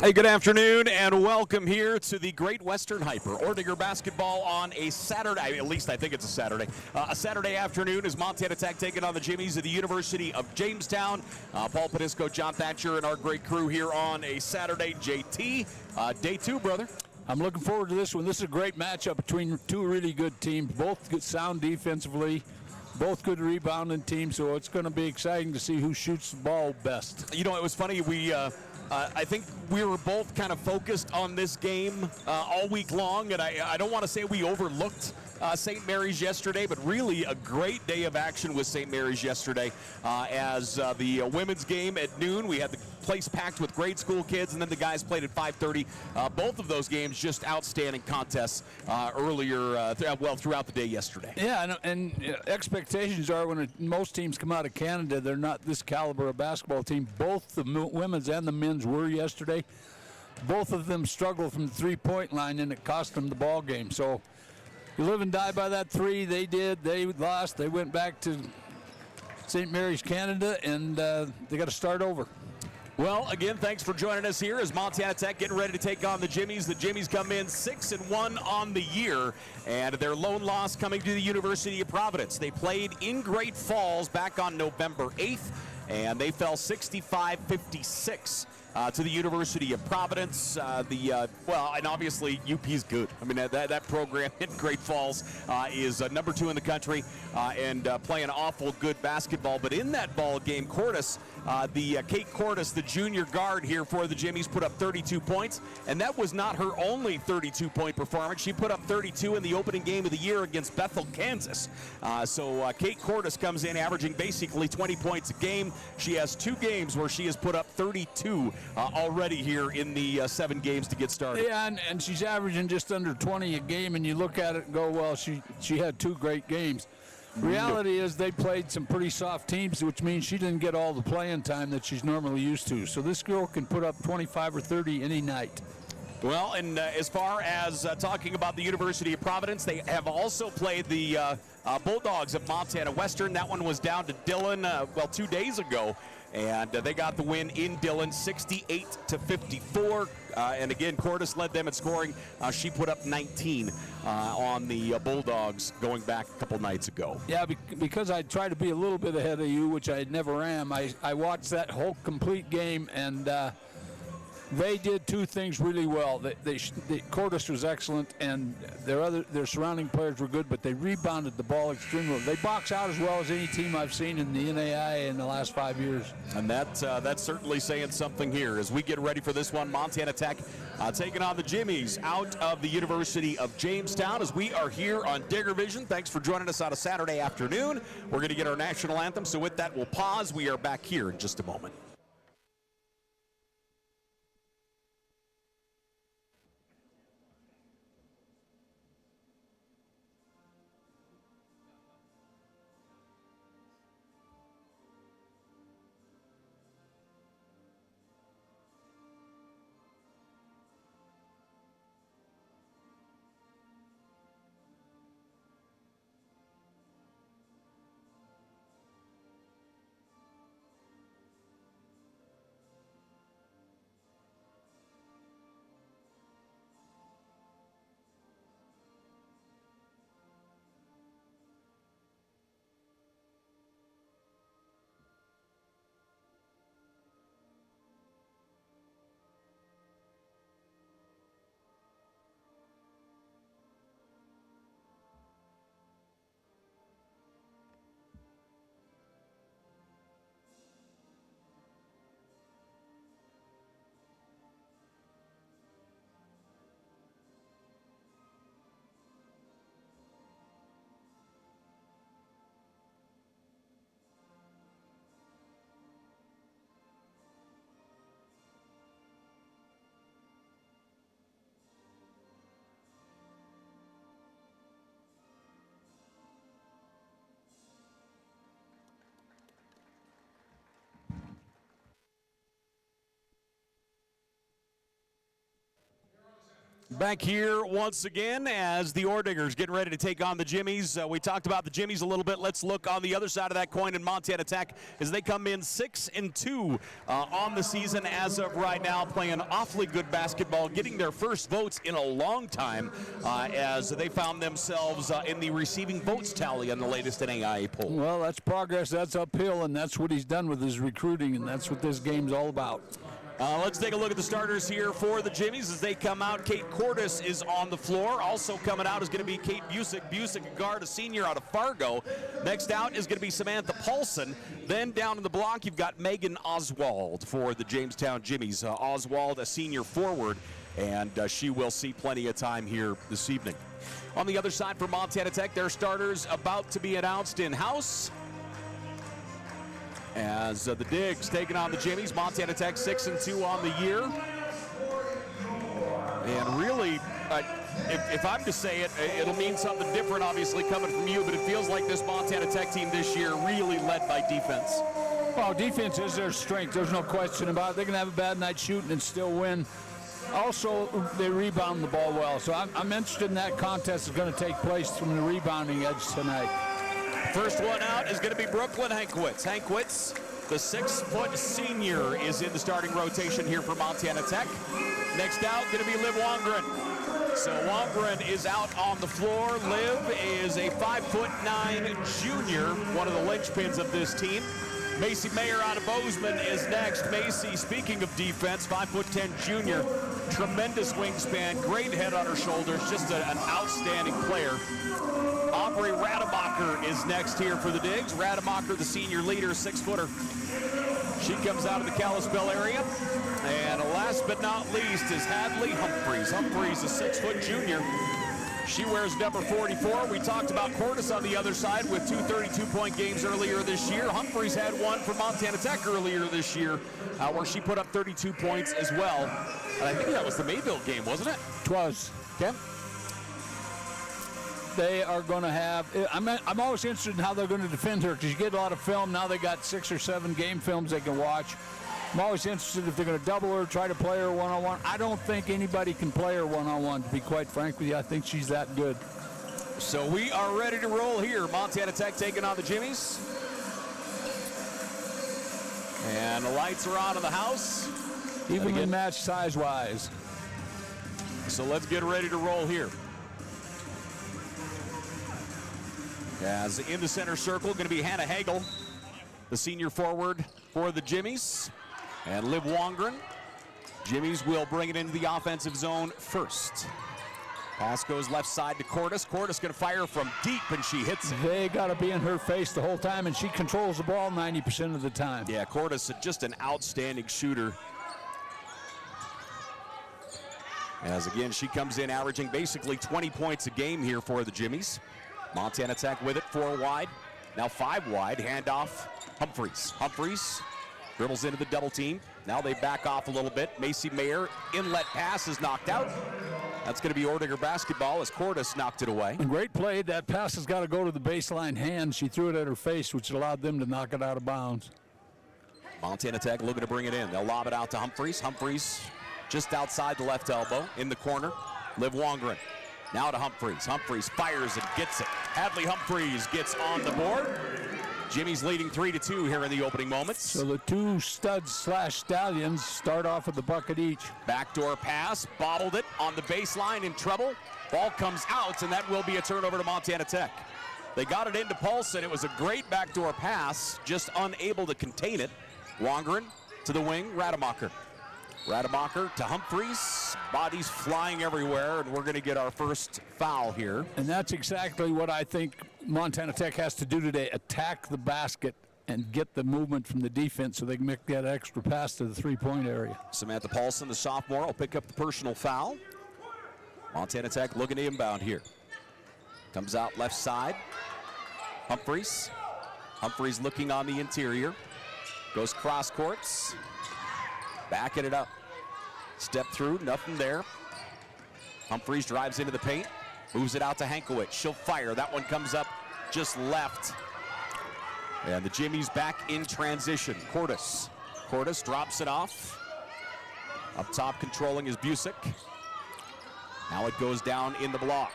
Hey, good afternoon and welcome here to the Great Western Hyper. Orediggers basketball on a Saturday, at least I think it's a Saturday. A Saturday afternoon as Montana Tech taking on the Jimmies of the University of Jamestown. Paul Padisco, John Thatcher, and our great crew here on a Saturday. JT, day two, brother. I'm looking forward to this one. This is a great matchup between two really good teams, both good, sound defensively, both good rebounding teams, so it's going to be exciting to see who shoots the ball best. You know, it was funny, I think we were both kind of focused on this game all week long, and I don't want to say we overlooked St. Mary's yesterday, but really a great day of action with St. Mary's yesterday. As the women's game at noon, we had the place packed with grade school kids, and then the guys played at 5:30. Both of those games just outstanding contests throughout the day yesterday. Yeah, and expectations are when most teams come out of Canada, they're not this caliber of basketball team. Both the women's and the men's were yesterday. Both of them struggled from the three-point line, and it cost them the ball game. So you live and die by that three. They did. They lost. They went back to St. Mary's, Canada, and they got to start over. Well, again, thanks for joining us here as Montana Tech getting ready to take on the Jimmies. The Jimmies come in 6-1 on the year, and their lone loss coming to the University of Providence. They played in Great Falls back on November 8th, and they fell 65-56. To the University of Providence. And obviously UP's good. I mean, that program in Great Falls is number 2 in the country and playing awful good basketball. But in that ball game, Kate Cordes, the junior guard here for the Jimmies, put up 32 points, and that was not her only 32-point performance. She put up 32 in the opening game of the year against Bethel, Kansas. So Kate Cordes comes in averaging basically 20 points a game. She has 2 games where she has put up 32 already here in the 7 games to get started. Yeah, and she's averaging just under 20 a game, and you look at it and go, well, she had 2 great games. Reality is they played some pretty soft teams, which means she didn't get all the playing time that she's normally used to. So this girl can put up 25 or 30 any night. Well, and as far as talking about the University of Providence, they have also played the Bulldogs of Montana Western. That one was down to Dillon, 2 days ago. And they got the win in Dillon, 68-54. And again, Cordes led them in scoring. She put up 19 on the Bulldogs going back a couple nights ago. Yeah, because I try to be a little bit ahead of you, which I never am. I watched that whole complete game, and they did 2 things really well. Cordes was excellent, and their surrounding players were good, but they rebounded the ball extremely well. They box out as well as any team I've seen in the NAIA in the last 5 years. And that's certainly saying something here as we get ready for this one. Montana Tech taking on the Jimmies out of the University of Jamestown as we are here on Digger Vision. Thanks for joining us on a Saturday afternoon. We're going to get our national anthem, so with that, we'll pause. We are back here in just a moment. Back here once again as the Orediggers getting ready to take on the Jimmies. We talked about the Jimmies a little bit. Let's look on the other side of that coin in Montana Tech as they come in 6-2 on the season as of right now, playing awfully good basketball, getting their first votes in a long time as they found themselves in the receiving votes tally on the latest NAIA poll. Well, that's progress. That's uphill, and that's what he's done with his recruiting, and that's what this game's all about. Let's take a look at the starters here for the Jimmies as they come out. Kate Cordes is on the floor. Also coming out is going to be Kate Busick. Busick, a guard, a senior out of Fargo. Next out is going to be Samantha Paulson. Then down in the block, you've got Megan Oswald for the Jamestown Jimmies. Oswald, a senior forward, and she will see plenty of time here this evening. On the other side for Montana Tech, their starters about to be announced in-house. As the Digs taking on the Jimmies. Montana Tech 6-2 on the year. And really, if I'm to say it, it'll mean something different, obviously, coming from you, but it feels like this Montana Tech team this year really led by defense. Well, defense is their strength. There's no question about it. They can have a bad night shooting and still win. Also, they rebound the ball well. So I'm interested in that contest that's going to take place from the rebounding edge tonight. First one out is going to be Brooklyn Hankwitz. Hankwitz, the 6-foot senior, is in the starting rotation here for Montana Tech. Next out, going to be Liv Wongren. So Wongren is out on the floor. Liv is a 5'9" junior, one of the linchpins of this team. Macy Mayer out of Bozeman is next. Macy, speaking of defense, 5'10" junior, tremendous wingspan, great head on her shoulders, just an outstanding player. Aubrey Rademacher is next here for the Digs. Rademacher, the senior leader, 6-footer. She comes out of the Kalispell area. And last but not least is Hadley Humphreys. Humphreys, a 6-foot junior. She wears number 44. We talked about Cordes on the other side with 2 32-point games earlier this year. Humphreys had one for Montana Tech earlier this year where she put up 32 points as well. And I think that was the Mayville game, wasn't it? It was. Okay. They are going to have, I'm always interested in how they're going to defend her because you get a lot of film. Now they got 6 or 7 game films they can watch. I'm always interested if they're going to double her, try to play her one-on-one. I don't think anybody can play her one-on-one, to be quite frank with you. I think she's that good. So we are ready to roll here. Montana Tech taking on the Jimmies. And the lights are on in the house. Evenly matched size-wise. So let's get ready to roll here. As in the center circle, going to be Hannah Hagel, the senior forward for the Jimmies. And Liv Wongren. Jimmies will bring it into the offensive zone first. Pass goes left side to Cordes. Cordes going to fire from deep, and she hits it. They got to be in her face the whole time, and she controls the ball 90% of the time. Yeah, Cordes, just an outstanding shooter. As again, she comes in averaging basically 20 points a game here for the Jimmies. Montana Tech with it, 4 wide, now 5 wide, handoff, Humphreys. Humphreys dribbles into the double team. Now they back off a little bit. Macy Mayer, inlet pass is knocked out. That's going to be Orediger basketball as Cordes knocked it away. And great play. That pass has got to go to the baseline hand. She threw it at her face, which allowed them to knock it out of bounds. Montana Tech looking to bring it in. They'll lob it out to Humphreys. Humphreys just outside the left elbow in the corner. Liv Wongren. Now to Humphreys. Humphreys fires and gets it. Hadley Humphreys gets on the board. Jimmy's leading 3-2 here in the opening moments. So the 2 studs/stallions start off with the bucket each. Backdoor pass, bobbled it on the baseline in trouble. Ball comes out, and that will be a turnover to Montana Tech. They got it into Paulson. It was a great backdoor pass, just unable to contain it. Wongren to the wing, Rademacher. Rademacher to Humphreys, bodies flying everywhere, and we're going to get our first foul here. And that's exactly what I think Montana Tech has to do today, attack the basket and get the movement from the defense so they can make that extra pass to the three-point area. Samantha Paulson, the sophomore, will pick up the personal foul. Montana Tech looking to inbound here. Comes out left side. Humphreys. Humphreys looking on the interior. Goes cross courts. Backing it up. Step through, nothing there. Humphreys drives into the paint. Moves it out to Hankwitz. She'll fire. That one comes up just left. And the Jimmies back in transition. Cordes. Cordes drops it off. Up top controlling is Busick. Now it goes down in the block.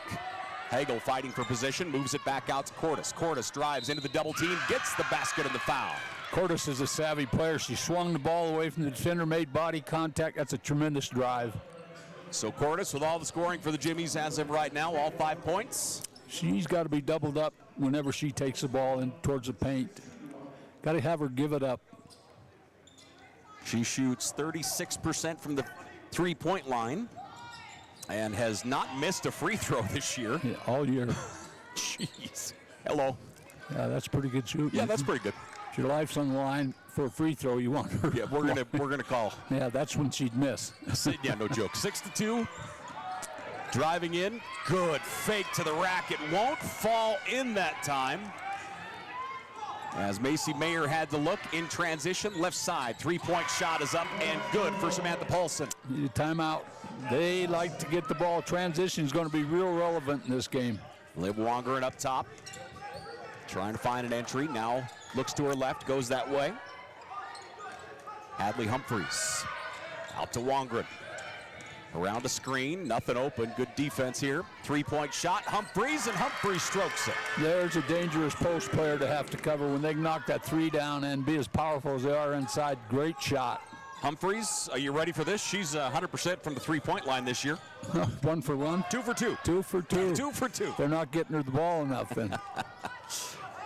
Hagel fighting for position, moves it back out to Cordes. Cordes drives into the double team, gets the basket and the foul. Cordes is a savvy player. She swung the ball away from the defender, made body contact. That's a tremendous drive. So Cordes with all the scoring for the Jimmies as of right now, all 5 points. She's got to be doubled up whenever she takes the ball in towards the paint. Got to have her give it up. She shoots 36% from the three-point line and has not missed a free throw this year. Yeah, all year. Jeez. Hello. Yeah, that's pretty good shooting. Yeah, that's pretty good. If your life's on the line for a free throw, you want her. Yeah, we're gonna call. Yeah, that's when she'd miss. Yeah, no joke. 6-2. Driving in. Good fake to the rack. It won't fall in that time. As Macy Mayer had to look in transition, left side, three-point shot is up and good for Samantha Paulson. Need a timeout. They like to get the ball. Transition is going to be real relevant in this game. Liv Wongeren up top, trying to find an entry. Now looks to her left, goes that way. Hadley Humphreys out to Wongeren. Around the screen, nothing open. Good defense here. Three-point shot, Humphreys, and Humphreys strokes it. There's a dangerous post player to have to cover when they can knock that three down and be as powerful as they are inside. Great shot. Humphreys, are you ready for this? She's 100% from the three-point line this year. 1 for 1. 2 for 2. 2 for 2. 2 for 2. They're not getting her the ball enough then.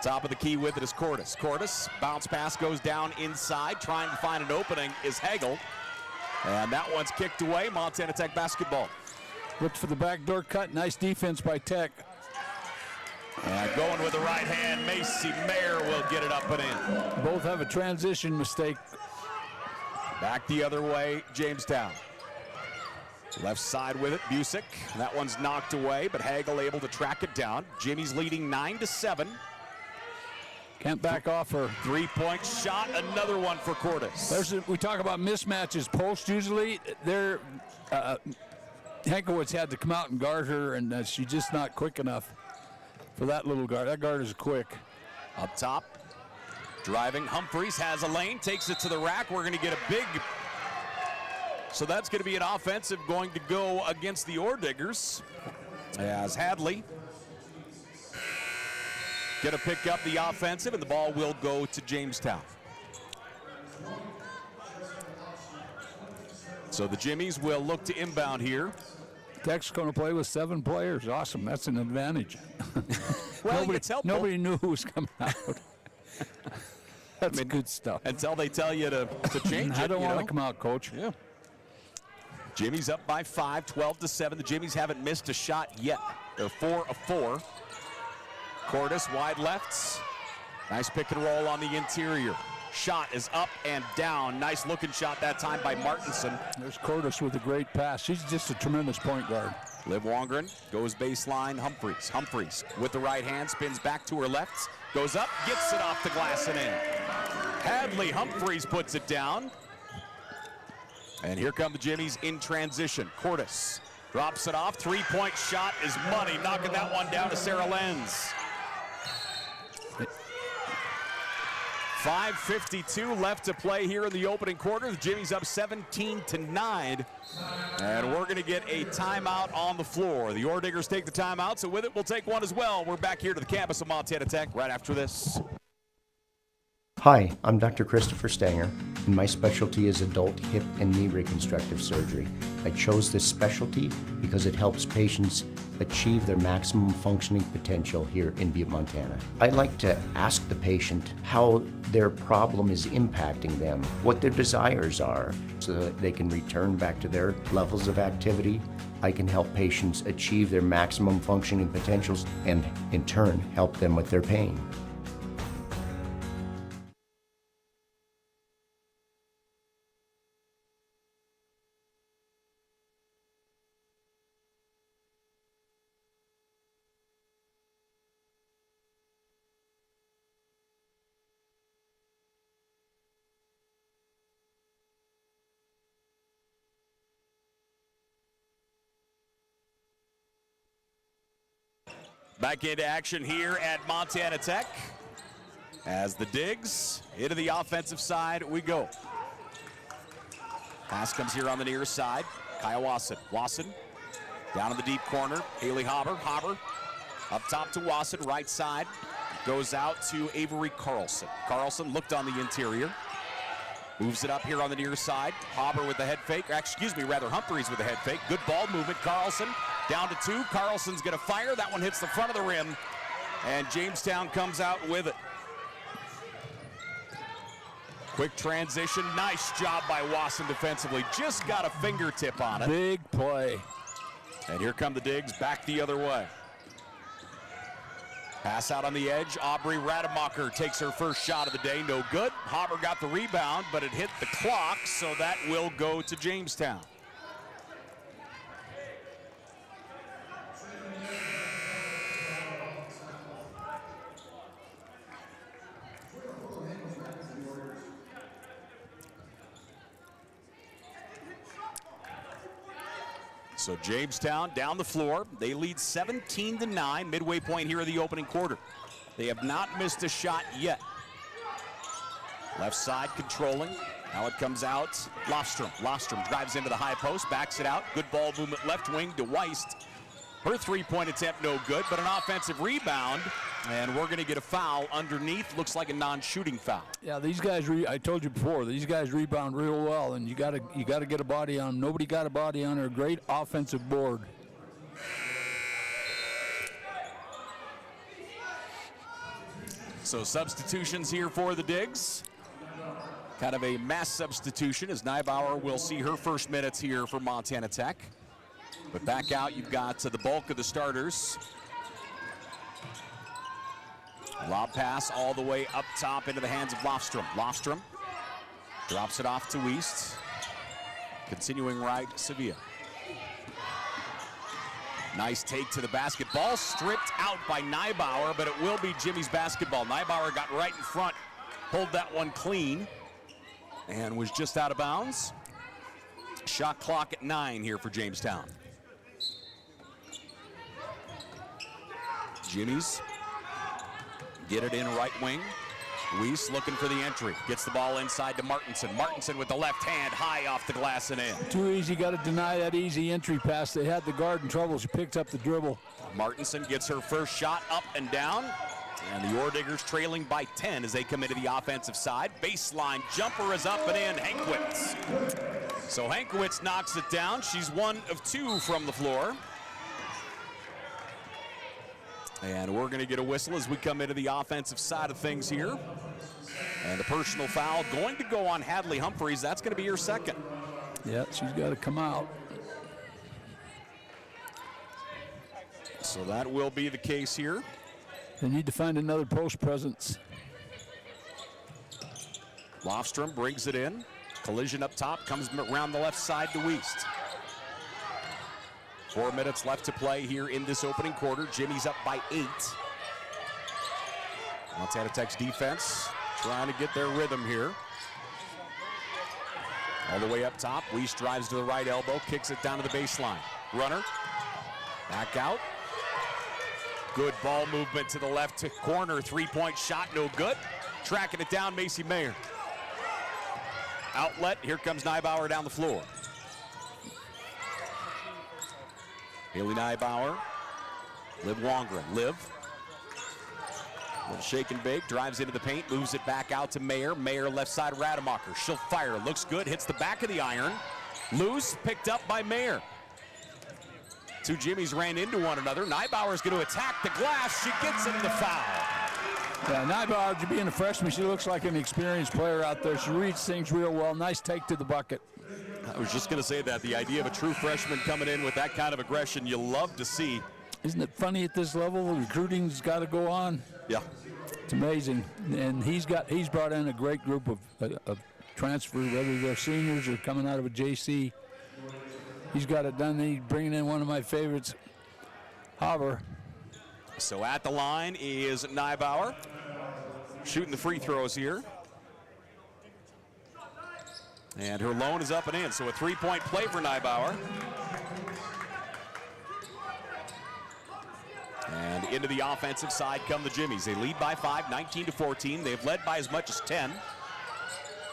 Top of the key with it is Cordes. Cordes, bounce pass goes down inside. Trying to find an opening is Hagel. And that one's kicked away. Montana Tech basketball. Looked for the backdoor cut. Nice defense by Tech. And going with the right hand, Macy Mayer will get it up and in. Both have a transition mistake. Back the other way, Jamestown. Left side with it, Busick. That one's knocked away, but Hagel able to track it down. Jimmy's leading 9-7. Can't back off her. Three-point shot, another one for Cordes. We talk about mismatches. Post usually, Hankowitz had to come out and guard her, and she's just not quick enough for that little guard. That guard is quick. Up top, driving, Humphreys has a lane, takes it to the rack. We're going to get a big, so that's going to be an offensive going to go against the Orediggers as Hadley going to pick up the offensive, and the ball will go to Jamestown. So the Jimmies will look to inbound here. Tech's going to play with 7 players. Awesome. That's an advantage. Well, it's helpful. Nobody knew who was coming out. That's good stuff. Until they tell you to change it. I don't want to come out, Coach. Yeah. Jimmies up by 5, 12-7. The Jimmies haven't missed a shot yet. They're 4 of 4. Cordes wide lefts. Nice pick and roll on the interior. Shot is up and down. Nice looking shot that time by Martinson. There's Cordes with a great pass. She's just a tremendous point guard. Liv Wongeren goes baseline. Humphreys. Humphreys with the right hand spins back to her left. Goes up, gets it off the glass and in. Hadley Humphreys puts it down. And here come the Jimmies in transition. Cordes drops it off. Three-point shot is money. Knocking that one down to Sarah Lenz. 5:52 left to play here in the opening quarter. The Jimmies up 17-9. And we're going to get a timeout on the floor. The Orediggers take the timeout, so with it, we'll take one as well. We're back here to the campus of Montana Tech right after this. Hi, I'm Dr. Christopher Stanger, and my specialty is adult hip and knee reconstructive surgery. I chose this specialty because it helps patients achieve their maximum functioning potential here in Butte, Montana. I like to ask the patient how their problem is impacting them, what their desires are, so that they can return back to their levels of activity. I can help patients achieve their maximum functioning potentials and, in turn, help them with their pain. Back into action here at Montana Tech. As the digs into the offensive side we go. Pass comes here on the near side. Kaya Wasson. Wasson Down in the deep corner, Haley Haber. Haber up top to Wasson, right side. Goes out to Avery Carlson. Carlson looked on the interior. Moves it up here on the near side. Haber with the head fake. Humphreys with the head fake. Good ball movement. Carlson down to 2. Carlson's going to fire. That one hits the front of the rim. And Jamestown comes out with it. Quick transition. Nice job by Wasson defensively. Just got a fingertip on it. Big play. And here come the Digs back the other way. Pass out on the edge. Aubrey Rademacher takes her first shot of the day. No good. Haber got the rebound, but it hit the clock, so that will go to Jamestown. So Jamestown down the floor. They lead 17-9, midway point here of the opening quarter. They have not missed a shot yet. Left side controlling. Now it comes out. Lofstrom. Lofstrom drives into the high post, backs it out. Good ball movement left wing to Weist. Her three-point attempt no good, but an offensive rebound. And we're going to get a foul underneath. Looks like a non-shooting foul. Yeah, these guys, I told you before, these guys rebound real well, and you got to get a body on them. Nobody got a body on her. Great offensive board. So substitutions here for the Digs. Kind of a mass substitution as Neibauer will see her first minutes here for Montana Tech. But back out, you've got the bulk of the starters. Lob pass all the way up top into the hands of Lofstrom. Lofstrom drops it off to Weist. Continuing right, Sevilla. Nice take to the basketball. Stripped out by Neibauer, but it will be Jimmy's basketball. Neibauer got right in front, pulled that one clean, and was just out of bounds. Shot clock at 9 here for Jamestown. Jimmies get it in right wing. Weist looking for the entry. Gets the ball inside to Martinson. Martinson with the left hand high off the glass and in. Too easy. Got to deny that easy entry pass. They had the guard in trouble. She picked up the dribble. Martinson gets her first shot up and down. And the Orediggers trailing by 10 as they come into the offensive side. Baseline jumper is up and in. Hankwitz. So Hankwitz knocks it down. She's 1 of 2 from the floor. And we're going to get a whistle as we come into the offensive side of things here. And a personal foul going to go on Hadley Humphreys. That's going to be her second. Yeah, she's got to come out. So that will be the case here. They need to find another post presence. Lofstrom brings it in. Collision up top, comes around the left side to Weist. 4 minutes left to play here in this opening quarter. Jimmy's up by 8. Montana Tech's defense trying to get their rhythm here. All the way up top, Weist drives to the right elbow, kicks it down to the baseline. Runner, back out. Good ball movement to the left to corner. 3-point shot, no good. Tracking it down, Macy Mayer. Outlet, here comes Neibauer down the floor. Haley Neibauer, Liv Wongren. Liv, little shake and bake, drives into the paint, moves it back out to Mayer. Mayer left side, Rademacher. She'll fire, looks good, hits the back of the iron. Loose, picked up by Mayer. Two Jimmies ran into one another. Neibauer's going to attack the glass. She gets into the foul. Yeah, Neibauer, being a freshman, she looks like an experienced player out there. She reads things real well. Nice take to the bucket. I was just going to say that. The idea of a true freshman coming in with that kind of aggression, you love to see. Isn't it funny at this level? The recruiting's got to go on. Yeah. It's amazing. And he's brought in a great group of transfers, whether they're seniors or coming out of a JC. He's got it done. He's bringing in one of my favorites, Haber. So at the line is Neibauer, shooting the free throws here. And her loan is up and in, so a 3-point play for Neibauer. And into the offensive side come the Jimmies. They lead by 5, 19-14. They've led by as much as 10.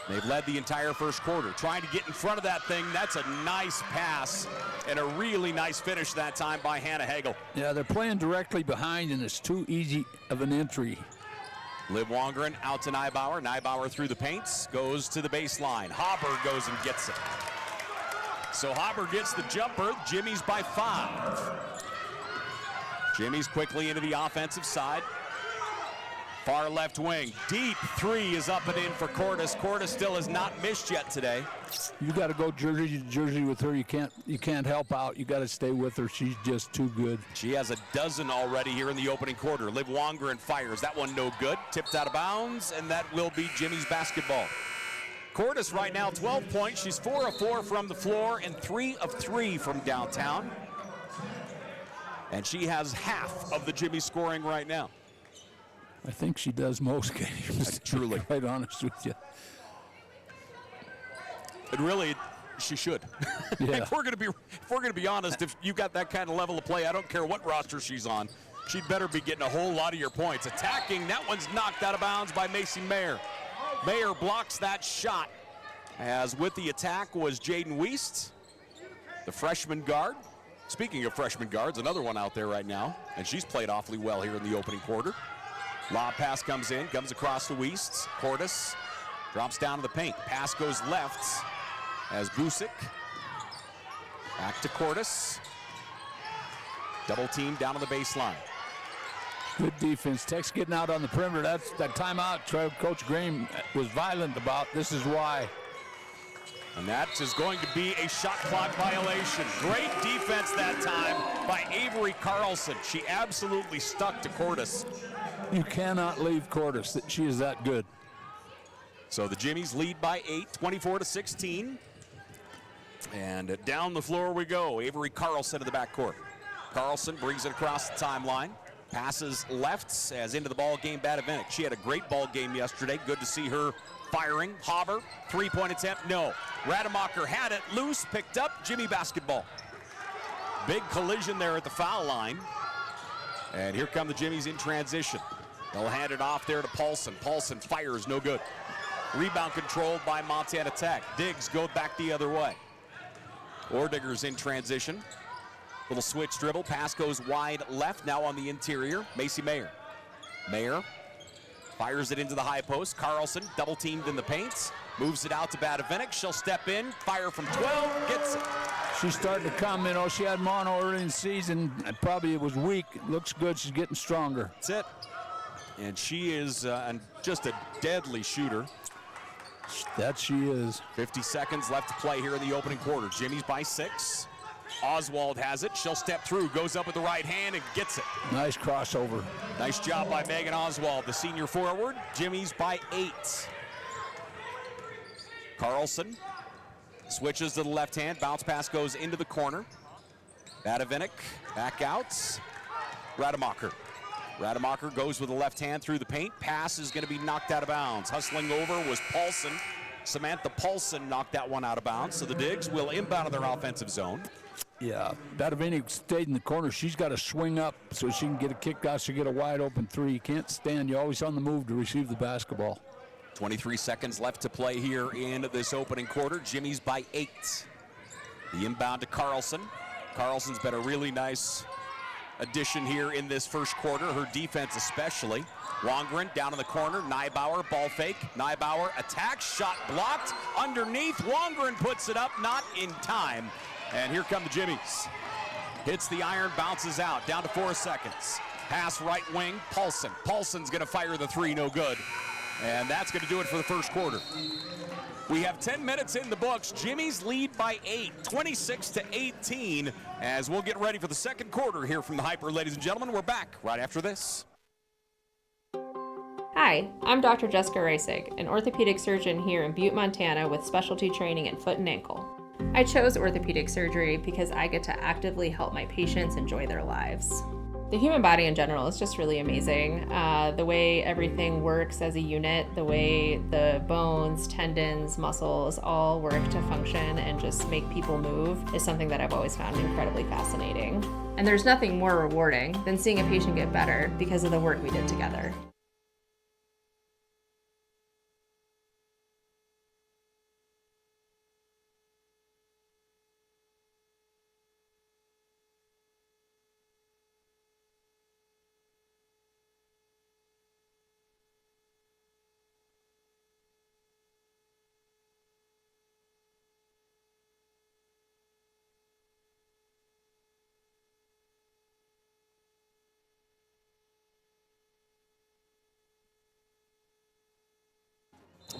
They've led the entire first quarter, trying to get in front of that thing. That's a nice pass and a really nice finish that time by Hannah Hagel. Yeah, they're playing directly behind, and it's too easy of an entry. Liv Wongren out to Neibauer. Neibauer through the paints, goes to the baseline. Haber goes and gets it. So Haber gets the jumper. Jimmies by 5. Jimmies quickly into the offensive side. Far left wing, deep 3 is up and in for Cordes. Cordes still has not missed yet today. You got to go jersey to jersey with her. You can't help out. You got to stay with her. She's just too good. She has a dozen already here in the opening quarter. Liv Wongren fires. That one no good. Tipped out of bounds, and that will be Jimmy's basketball. Cordes right now 12 points. She's 4 of 4 from the floor and 3 of 3 from downtown. And she has half of the Jimmy scoring right now. I think she does most games. Truly. To be quite honest with you. And really, she should. Yeah. If we're gonna be honest, if you got that kind of level of play, I don't care what roster she's on, she'd better be getting a whole lot of your points. Attacking, that one's knocked out of bounds by Macy Mayer. Mayer blocks that shot. As with the attack was Jaden Wiest, the freshman guard. Speaking of freshman guards, another one out there right now, and she's played awfully well here in the opening quarter. Lob pass comes in, comes across the Wiest. Cordes drops down to the paint. Pass goes left as Busick. Back to Cordes. Double team down on the baseline. Good defense. Tech's getting out on the perimeter. That's that timeout Coach Graham was violent about. This is why. And that is going to be a shot clock violation. Great defense that time by Avery Carlson. She absolutely stuck to Cordes. You cannot leave Cordes. She is that good. So the Jimmies lead by 8, 24-16. And down the floor we go. Avery Carlson in the backcourt. Carlson brings it across the timeline. Passes left as into the ball game Badavinik. She had a great ball game yesterday. Good to see her firing. Haber, 3-point attempt, no. Rademacher had it loose, picked up, Jimmy basketball. Big collision there at the foul line. And here come the Jimmies in transition. They'll hand it off there to Paulson. Paulson fires, no good. Rebound controlled by Montana Tech. Diggs go back the other way. Orediggers in transition. Little switch dribble, pass goes wide left, now on the interior, Macy Mayer. Mayer fires it into the high post. Carlson double teamed in the paints, moves it out to Badavinik. She'll step in, fire from 12, gets it. She's starting to come, she had mono early in the season, and probably it was weak. It looks good, she's getting stronger. That's it. And she is just a deadly shooter. That she is. 50 seconds left to play here in the opening quarter. Jimmy's by 6. Oswald has it. She'll step through, goes up with the right hand and gets it. Nice crossover. Nice job by Megan Oswald, the senior forward. Jimmy's by 8. Carlson switches to the left hand. Bounce pass goes into the corner. Badavinik back out. Rademacher. Rademacher goes with the left hand through the paint. Pass is going to be knocked out of bounds. Hustling over was Paulson. Samantha Paulson knocked that one out of bounds. So the Digs will inbound in their offensive zone. Yeah, Badavinik stayed in the corner. She's got to swing up so she can get a kick out. She get a wide open 3. You can't stand. You're always on the move to receive the basketball. 23 seconds left to play here in this opening quarter. Jimmy's by 8. The inbound to Carlson. Carlson's been a really nice addition here in this first quarter, her defense especially. Wongren down in the corner, Neibauer, ball fake. Neibauer attacks, shot blocked. Underneath, Wongren puts it up, not in time. And here come the Jimmies. Hits the iron, bounces out, down to 4 seconds. Pass right wing, Paulson. Paulson's gonna fire the 3, no good. And that's gonna do it for the first quarter. We have 10 minutes in the books. Jimmies lead by 8, 26-18, as we'll get ready for the second quarter here from the Hyper. Ladies and gentlemen, we're back right after this. Hi, I'm Dr. Jessica Reisig, an orthopedic surgeon here in Butte, Montana with specialty training in foot and ankle. I chose orthopedic surgery because I get to actively help my patients enjoy their lives. The human body in general is just really amazing. The way everything works as a unit, the way the bones, tendons, muscles all work to function and just make people move is something that I've always found incredibly fascinating. And there's nothing more rewarding than seeing a patient get better because of the work we did together.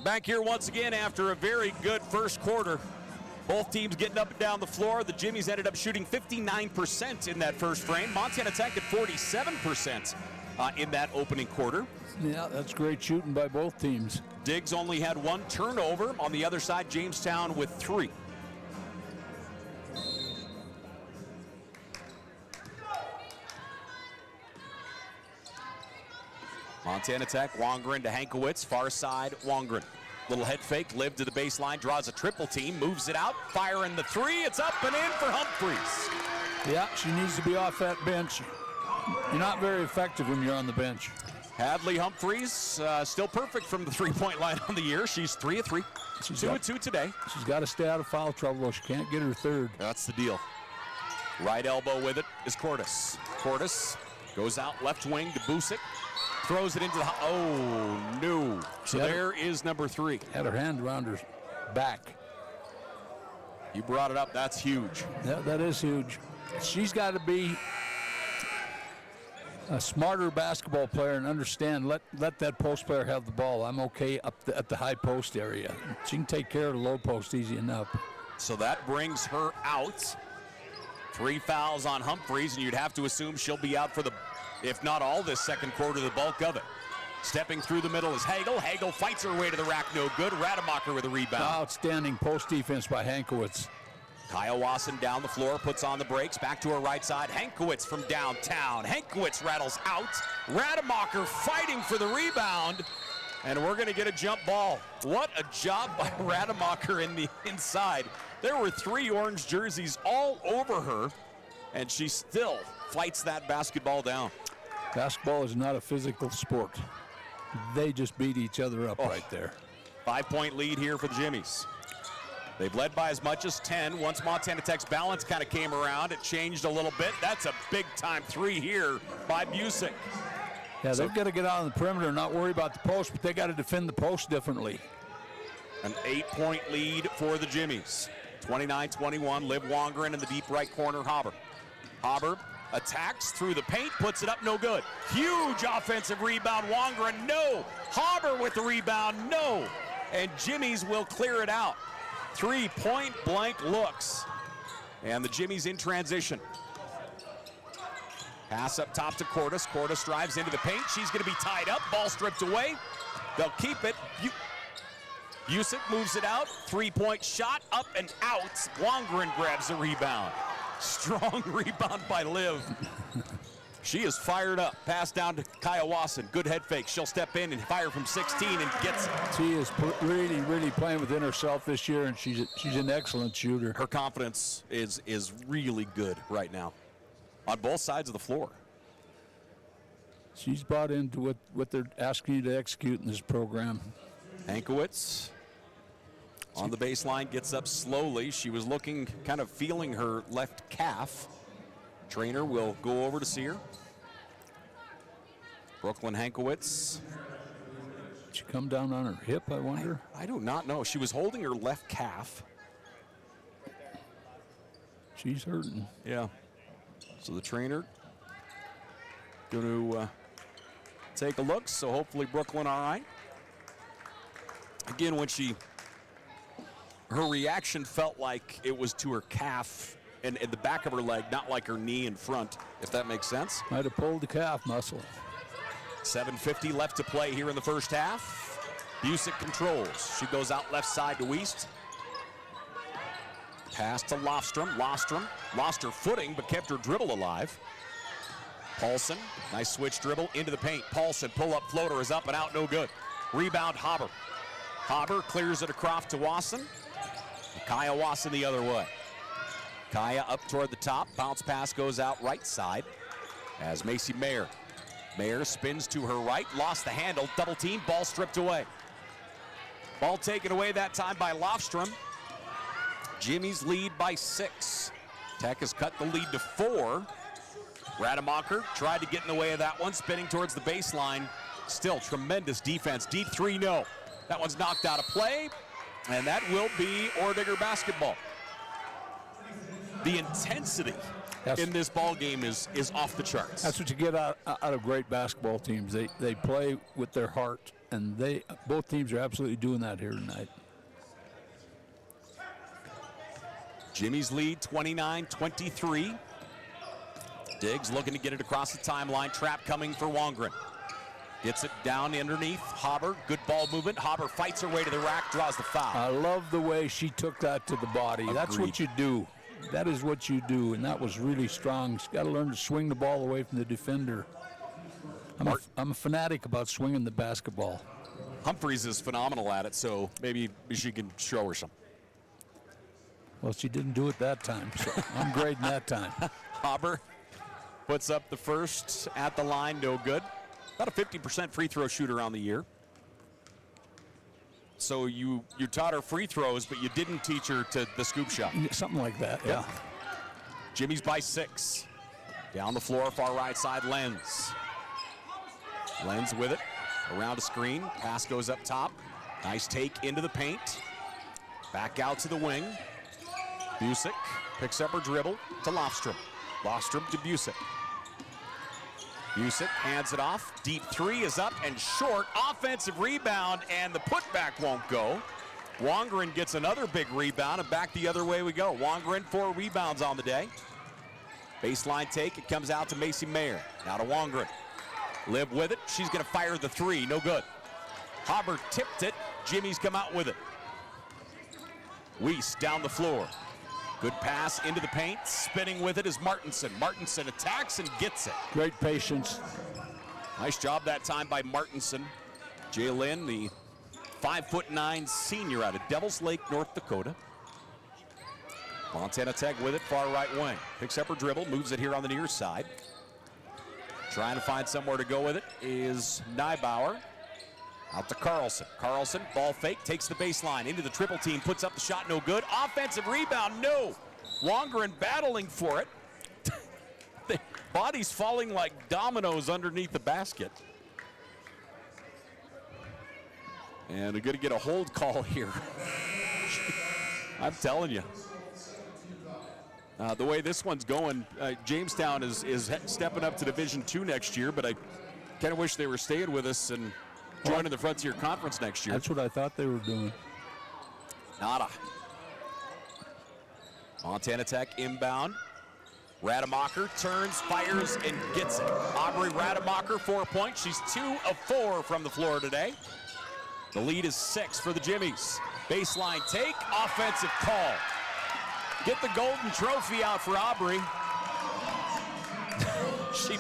Back here once again after a very good first quarter. Both teams getting up and down the floor. The Jimmies ended up shooting 59% in that first frame. Montana Tech at 47% in that opening quarter. Yeah, that's great shooting by both teams. Diggs only had 1 turnover. On the other side, Jamestown with 3. Montana Tech, Wongren to Hankowitz, far side, Wongren. Little head fake, Liv to the baseline, draws a triple team, moves it out, firing the 3, it's up and in for Humphreys. Yeah, she needs to be off that bench. You're not very effective when you're on the bench. Hadley Humphreys, still perfect from the three-point line on the year. She's 3 of 3, 2 of 2 today. She's got to stay out of foul trouble, or she can't get her third. That's the deal. Right elbow with it is Cordes. Cordes goes out left wing to Busick. Throws it into the, oh, no. So there is number 3. Had her hand around her back. You brought it up, that's huge. Yeah, that is huge. She's got to be a smarter basketball player and understand, let that post player have the ball. I'm okay up at the high post area. She can take care of the low post easy enough. So that brings her out. 3 fouls on Humphreys, and you'd have to assume she'll be out for the, if not all this second quarter, the bulk of it. Stepping through the middle is Hagel. Hagel fights her way to the rack, no good. Rademacher with a rebound. Outstanding post defense by Hankowitz. Kaya Wasson down the floor, puts on the brakes, back to her right side. Hankowitz from downtown. Hankowitz rattles out. Rademacher fighting for the rebound, and we're going to get a jump ball. What a job by Rademacher in the inside. There were 3 orange jerseys all over her, and she still fights that basketball down. Basketball is not a physical sport. They just beat each other up right there. 5-point lead here for the Jimmies. They've led by as much as 10. Once Montana Tech's balance kind of came around, it changed a little bit. That's a big-time 3 here by Busick. Yeah, they've got to get out on the perimeter and not worry about the post, but they got to defend the post differently. An 8-point lead for the Jimmies. 29-21, Liv Wongren in the deep right corner, Haber. Haber attacks through the paint, puts it up, no good. Huge offensive rebound, Wongren, no. Haber with the rebound, no. And Jimmies will clear it out. 3 point blank looks. And the Jimmies in transition. Pass up top to Cordes. Cordes drives into the paint. She's going to be tied up. Ball stripped away. They'll keep it. Busick moves it out. 3-point shot up and out. Wongren grabs the rebound. Strong rebound by Liv. She is fired up. Pass down to Kaya Wasson. Good head fake. She'll step in and fire from 16 and gets it. She is really, really playing within herself this year, and she's an excellent shooter. Her confidence is really good right now on both sides of the floor. She's bought into what they're asking you to execute in this program. Hankowitz on the baseline, gets up slowly. She was looking, kind of feeling her left calf. Trainer will go over to see her. Brooklyn Hankowitz. Did she come down on her hip, I wonder? I do not know. She was holding her left calf. She's hurting. Yeah. So the trainer going to take a look. So hopefully Brooklyn all right. Again, when her reaction felt like it was to her calf and the back of her leg, not like her knee in front, if that makes sense. Might have pulled the calf muscle. 7:50 left to play here in the first half. Busick controls. She goes out left side to Wiest. Pass to Lofstrom. Lofstrom lost her footing but kept her dribble alive. Paulson, nice switch dribble into the paint. Paulson, pull-up floater is up and out, no good. Rebound, Haber. Haber clears it across to Wasson. Kaya Wasson the other way. Kaya up toward the top. Bounce pass goes out right side as Macy Mayer. Mayer spins to her right. Lost the handle. Double team. Ball stripped away. Ball taken away that time by Lofstrom. Jimmy's lead by 6. Tech has cut the lead to 4. Rademacher tried to get in the way of that one. Spinning towards the baseline. Still tremendous defense. Deep 3, no. That one's knocked out of play. And that will be Oredigger basketball. The intensity in this ball game is off the charts. That's what you get out of great basketball teams. They play with their heart, and both teams are absolutely doing that here tonight. Jimmy's lead 29-23. Diggs looking to get it across the timeline. Trap coming for Wongren. Gets it down underneath. Hauber, good ball movement. Hauber fights her way to the rack, draws the foul. I love the way she took that to the body. Agreed. That's what you do. That is what you do, and that was really strong. She's got to learn to swing the ball away from the defender. I'm a fanatic about swinging the basketball. Humphreys is phenomenal at it, so maybe she can show her some. Well, she didn't do it that time, so I'm grading that time. Hauber puts up the first at the line, no good. About a 50% free throw shooter on the year. So you taught her free throws, but you didn't teach her to the scoop shot. Something like that, yeah. Jimmy's by 6. Down the floor, far right side, Lenz. Lenz with it, around a screen. Pass goes up top. Nice take into the paint. Back out to the wing. Busick picks up her dribble to Lofstrom. Lofstrom to Busick. Busick hands it off. Deep three is up and short. Offensive rebound, and the putback won't go. Wongren gets another big rebound, and back the other way we go. Wongren 4 rebounds on the day. Baseline take, it comes out to Macy Mayer. Now to Wongren. Live with it. She's going to fire the 3. No good. Hauber tipped it. Jimmy's come out with it. Weiss down the floor. Good pass into the paint. Spinning with it is Martinson. Martinson attacks and gets it. Great patience. Nice job that time by Martinson. Jaylin, the 5'9" senior out of Devils Lake, North Dakota. Montana Tech with it, far right wing. Picks up her dribble, moves it here on the near side. Trying to find somewhere to go with it is Neibauer. Out to Carlson. Carlson, ball fake, takes the baseline into the triple team, puts up the shot, no good. Offensive rebound, no. Wongren battling for it. The body's falling like dominoes underneath the basket. And they're going to get a hold call here. I'm telling you. The way this one's going, Jamestown is stepping up to Division II next year, but I kind of wish they were staying with us and joining the Frontier Conference next year. That's what I thought they were doing. Nada. Montana Tech inbound. Rademacher turns, fires, and gets it. Aubrey Rademacher, 4 points. She's 2 of 4 from the floor today. The lead is 6 for the Jimmies. Baseline take, offensive call. Get the golden trophy out for Aubrey. She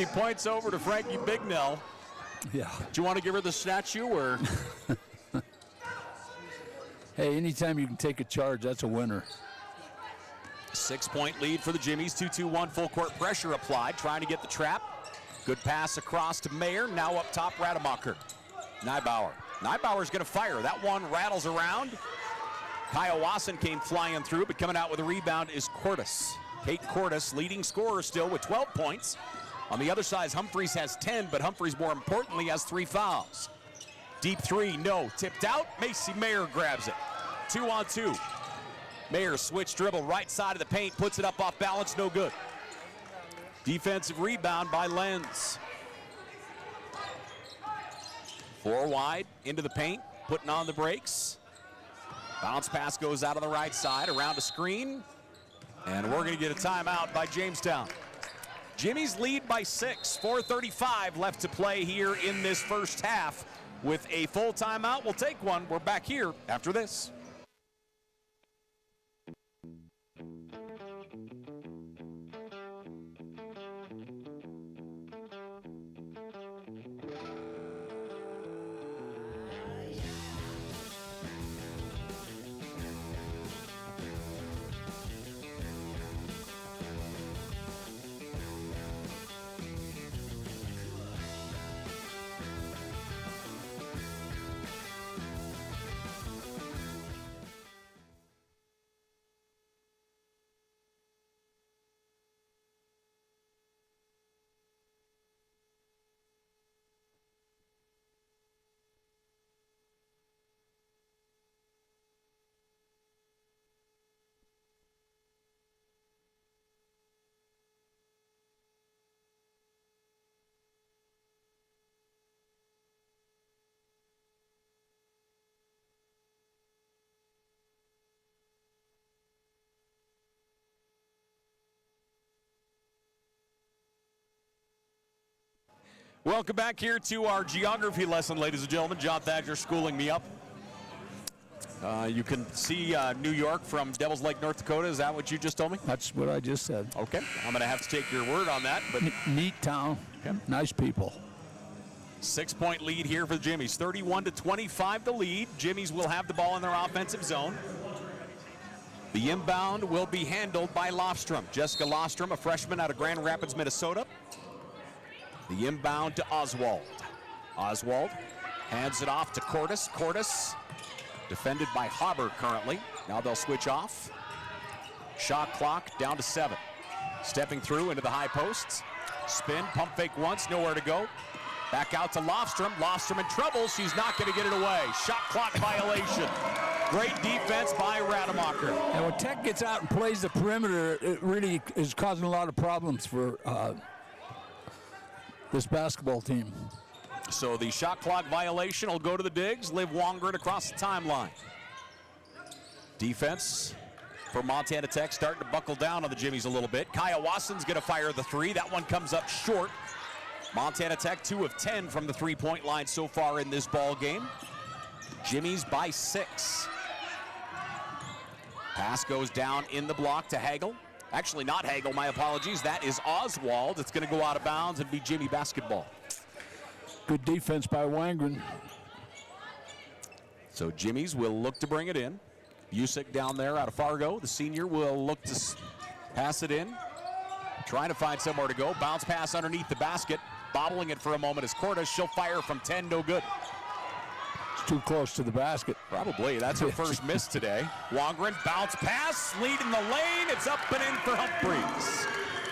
points over to Frankie Bignell. Yeah. Do you want to give her the statue or? Hey, anytime you can take a charge, that's a winner. 6-point lead for the Jimmies. 2-2-1 full court pressure applied. Trying to get the trap. Good pass across to Mayer. Now up top, Rademacher. Neibauer. Neibauer's going to fire. That one rattles around. Kyle Wasson came flying through, but coming out with a rebound is Cordes. Kate Cordes, leading scorer still with 12 points. On the other side, Humphreys has 10, but Humphreys more importantly has 3 fouls. Deep 3, no. Tipped out, Macy Mayer grabs it. 2-on-2. Mayer switch dribble, right side of the paint, puts it up off balance, no good. Defensive rebound by Lenz. 4 wide, into the paint, putting on the brakes. Bounce pass goes out on the right side, around a screen, and we're going to get a timeout by Jamestown. Jimmy's lead by 6, 4:35 left to play here in this first half. With a full timeout, we'll take one. We're back here after this. Welcome back here to our geography lesson, ladies and gentlemen. John Thatcher schooling me up. You can see New York from Devil's Lake, North Dakota. Is that what you just told me? That's what I just said. Okay. I'm going to have to take your word on that. But Neat town. Okay. Nice people. 6-point lead here for the Jimmies. 31-25 the lead. Jimmies will have the ball in their offensive zone. The inbound will be handled by Lofstrom. Jessica Lofstrom, a freshman out of Grand Rapids, Minnesota. The inbound to Oswald. Oswald hands it off to Cordes. Cordes defended by Haber currently. Now they'll switch off. Shot clock down to 7. Stepping through into the high posts. Spin, pump fake once, nowhere to go. Back out to Lofstrom. Lofstrom in trouble. She's not going to get it away. Shot clock violation. Great defense by Rademacher. And when Tech gets out and plays the perimeter, it really is causing a lot of problems for this basketball team. So the shot clock violation will go to the Digs. Liv Wongren across the timeline. Defense for Montana Tech starting to buckle down on the Jimmies a little bit. Kaya Wasson's going to fire the 3. That one comes up short. Montana Tech 2 of 10 from the three-point line so far in this ball game. Jimmies by 6. Pass goes down in the block to Hagel. Actually, not Hagel, my apologies. That is Oswald. It's going to go out of bounds and be Jimmy basketball. Good defense by Wangren. So Jimmies will look to bring it in. Busick down there out of Fargo. The senior will look to pass it in. Trying to find somewhere to go. Bounce pass underneath the basket. Bobbling it for a moment is Cordes. She'll fire from 10, no good. It's too close to the basket. Probably. That's her first miss today. Wongren, bounce pass, lead in the lane. It's up and in for Humphreys.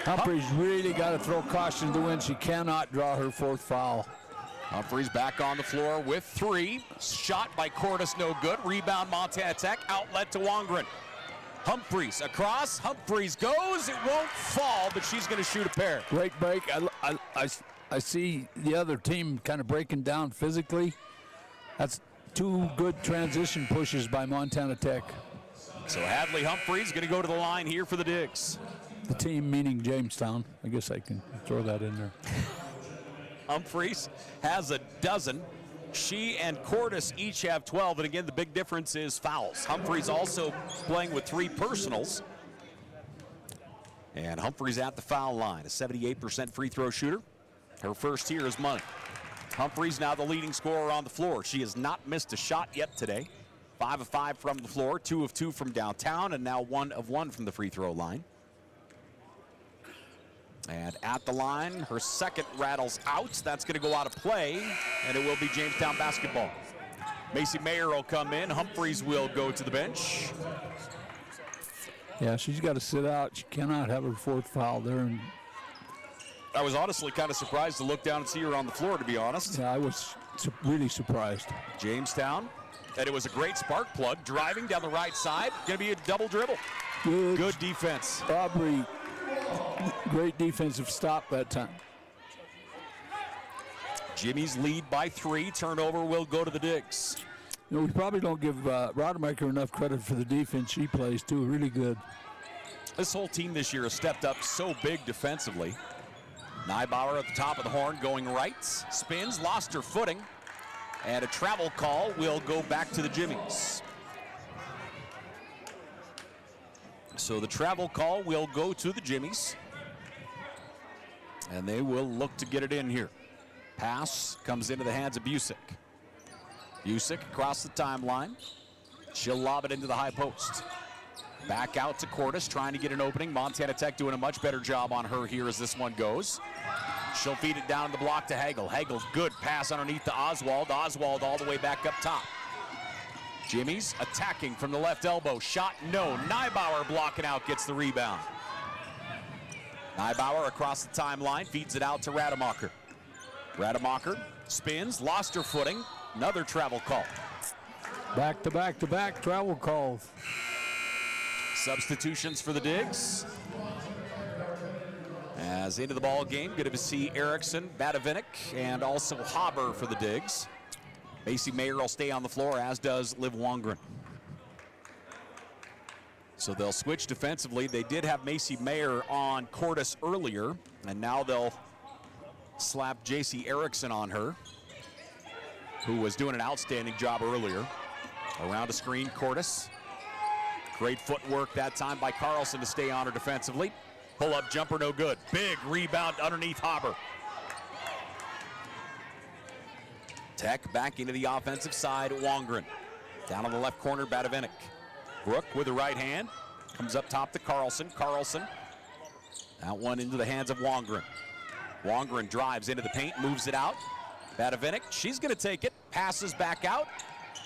Humphreys really got to throw caution to the wind. She cannot draw her 4th foul. Humphreys back on the floor with 3. Shot by Cordes, no good. Rebound Montana Tech. Outlet to Wongren. Humphreys across. Humphreys goes. It won't fall, but she's going to shoot a pair. Great break. I see the other team kind of breaking down physically. That's 2 good transition pushes by Montana Tech. So Hadley Humphreys going to go to the line here for the Digs. The team meaning Jamestown. I guess I can throw that in there. Humphreys has a dozen. She and Cordes each have 12, and again, the big difference is fouls. Humphreys also playing with 3 personals. And Humphreys at the foul line, a 78% free throw shooter. Her first here is money. Humphreys now the leading scorer on the floor. She has not missed a shot yet today. 5 of 5 from the floor, 2 of 2 from downtown, and now 1 of 1 from the free throw line. And at the line, her second rattles out. That's going to go out of play, and it will be Jamestown basketball. Macy Mayer will come in. Humphreys will go to the bench. Yeah, she's got to sit out. She cannot have her 4th foul there. And I was honestly kind of surprised to look down and see her on the floor, to be honest. yeah, I was really surprised. Jamestown, and it was a great spark plug. Driving down the right side, going to be a double dribble. Good defense. Aubrey, great defensive stop that time. Jimmy's lead by 3. Turnover will go to the Digs. You know, we probably don't give Rademacher enough credit for the defense she plays, too. Really good. This whole team this year has stepped up so big defensively. Neibauer at the top of the horn going right. Spins, lost her footing. And a travel call will go back to the Jimmies. So the travel call will go to the Jimmies. And they will look to get it in here. Pass comes into the hands of Busick. Busick across the timeline. She'll lob it into the high post. Back out to Cordes, trying to get an opening. Montana Tech doing a much better job on her here as this one goes. She'll feed it down the block to Hagel. Hagel's good pass underneath to Oswald. Oswald all the way back up top. Jimmies attacking from the left elbow. Shot, no. Neibauer blocking out, gets the rebound. Neibauer across the timeline, feeds it out to Rademacher. Rademacher spins, lost her footing. Another travel call. Back to back to back travel calls. Substitutions for the Digs. As into the ball game, good to see Erickson, Batavinik, and also Haber for the Digs. Macy Mayer will stay on the floor, as does Liv Wongren. So they'll switch defensively. They did have Macy Mayer on Cordes earlier, and now they'll Slapped J.C. Erickson on her, who was doing an outstanding job earlier. Around a screen, Cordes. Great footwork that time by Carlson to stay on her defensively. Pull-up jumper, no good. Big rebound underneath Haber. Tech back into the offensive side, Wongren. Down on the left corner, Badavinik. Brook with the right hand. Comes up top to Carlson. Carlson. That one into the hands of Wongren. Wongren drives into the paint, moves it out. Badavinik, she's going to take it. Passes back out.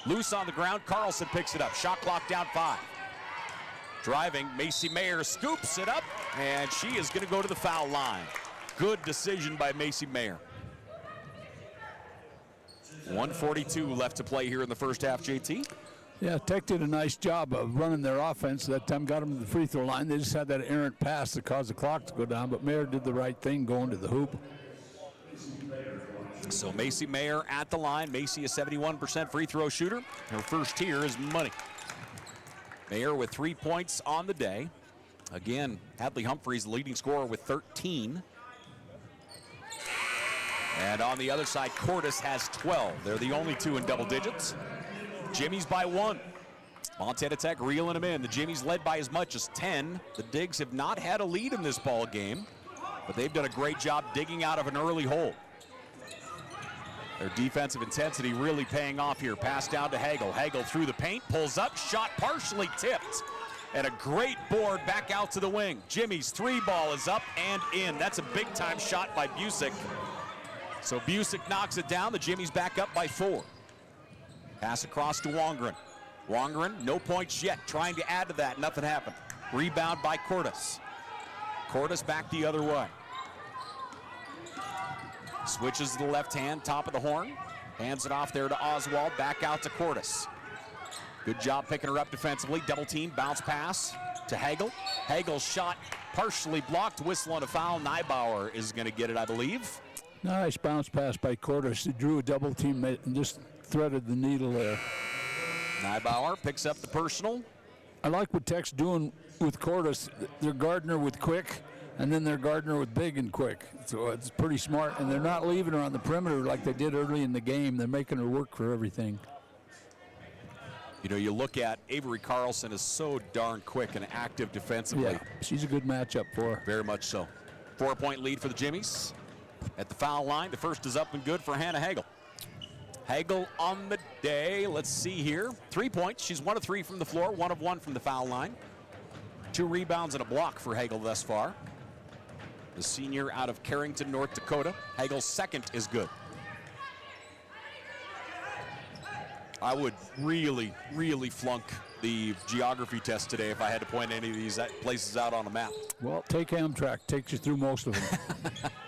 Loose on the ground. Carlson picks it up. Shot clock down 5. Driving, Macy Mayer scoops it up, and she is going to go to the foul line. Good decision by Macy Mayer. 1:42 left to play here in the first half, JT. Yeah, Tech did a nice job of running their offense. That time got them to the free throw line. They just had that errant pass that caused the clock to go down, but Mayer did the right thing going to the hoop. So Macy Mayer at the line. Macy, a 71% free throw shooter. Her first here is money. Mayer with 3 points on the day. Again, Hadley Humphreys, the leading scorer with 13. And on the other side, Cordes has 12. They're the only two in double digits. Jimmies by 1. Montana Tech reeling them in. The Jimmies led by as much as 10. The Digs have not had a lead in this ball game, but they've done a great job digging out of an early hole. Their defensive intensity really paying off here. Pass down to Hagel. Hagel through the paint, pulls up, shot partially tipped. And a great board back out to the wing. Jimmy's 3 ball is up and in. That's a big time shot by Busick. So Busick knocks it down. The Jimmies back up by 4. Pass across to Wongren. Wongren, no points yet. Trying to add to that, nothing happened. Rebound by Cordes. Cordes back the other way. Switches to the left hand, top of the horn. Hands it off there to Oswald, back out to Cordes. Good job picking her up defensively. Double team, bounce pass to Hagel. Hagel's shot partially blocked. Whistle on a foul. Neibauer is going to get it, I believe. Nice bounce pass by Cordes. He drew a double team and just threaded the needle there. Neibauer picks up the personal. I like what Tech's doing with Cordes. They're guarding her with quick, and then they're guarding her with big and quick. So it's pretty smart, and they're not leaving her on the perimeter like they did early in the game. They're making her work for everything. You know, you look at Avery Carlson is so darn quick and active defensively. Yeah, she's a good matchup for her. Very much so. 4-point lead for the Jimmies. At the foul line, the first is up and good for Hannah Hagel. Hagel on the day, let's see here. 3 points, she's 1 of 3 from the floor, 1 of 1 from the foul line. 2 rebounds and a block for Hagel thus far. The senior out of Carrington, North Dakota. Hagel's second is good. I would really, really flunk the geography test today if I had to point any of these places out on a map. Well, take Amtrak, takes you through most of them.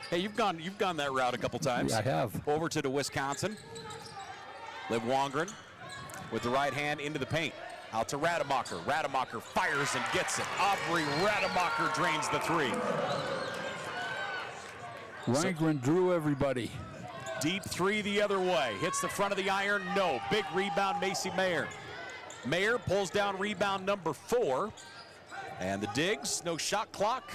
Hey, you've gone that route a couple times. Yeah, I have. Over to Wisconsin. Liv Wongren with the right hand into the paint. Out to Rademacher. Rademacher fires and gets it. Aubrey Rademacher drains the 3. Wongren drew everybody. Deep 3 the other way. Hits the front of the iron. No. Big rebound, Macy Mayer. Mayer pulls down rebound number 4. And the Digs, no shot clock,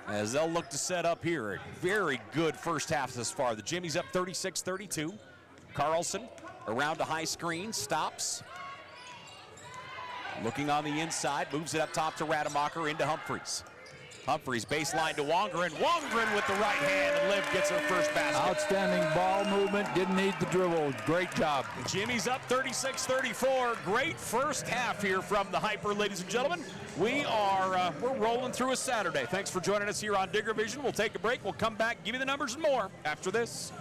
as they'll look to set up here. A very good first half thus far. The Jimmies up 36-32. Carlson around a high screen, stops. Looking on the inside, moves it up top to Rademacher into Humphreys. Humphreys baseline to Wongren. Wongren with the right hand, and Liv gets her first basket. Outstanding ball movement, didn't need the dribble. Great job. Jimmy's up 36-34. Great first half here from the Hyper, ladies and gentlemen. We're rolling through a Saturday. Thanks for joining us here on Digger Vision. We'll take a break. We'll come back, give you the numbers and more after this.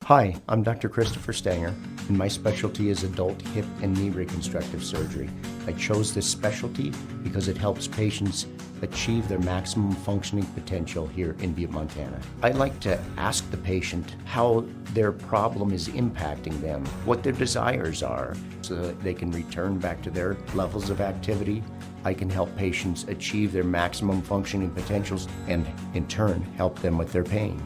Hi, I'm Dr. Christopher Stanger, and my specialty is adult hip and knee reconstructive surgery. I chose this specialty because it helps patients achieve their maximum functioning potential here in Butte, Montana. I like to ask the patient how their problem is impacting them, what their desires are, so that they can return back to their levels of activity. I can help patients achieve their maximum functioning potentials and, in turn, help them with their pain.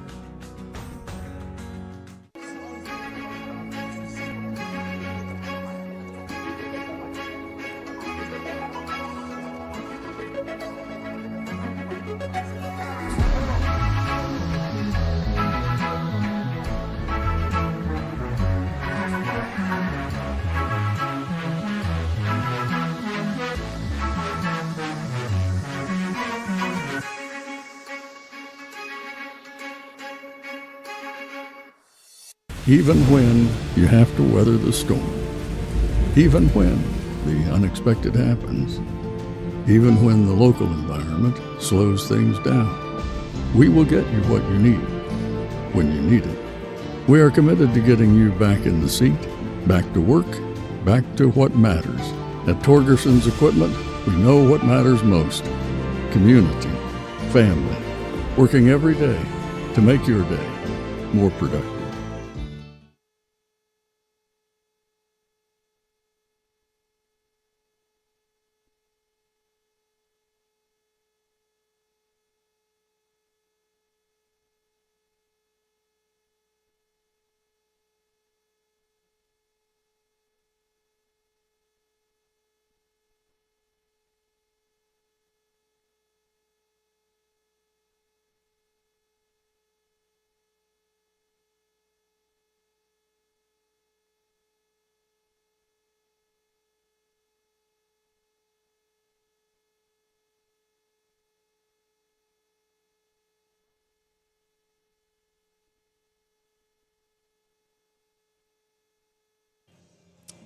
Even when you have to weather the storm, even when the unexpected happens, even when the local environment slows things down, we will get you what you need when you need it. We are committed to getting you back in the seat, back to work, back to what matters. At Torgerson's Equipment, we know what matters most: community, family, working every day to make your day more productive.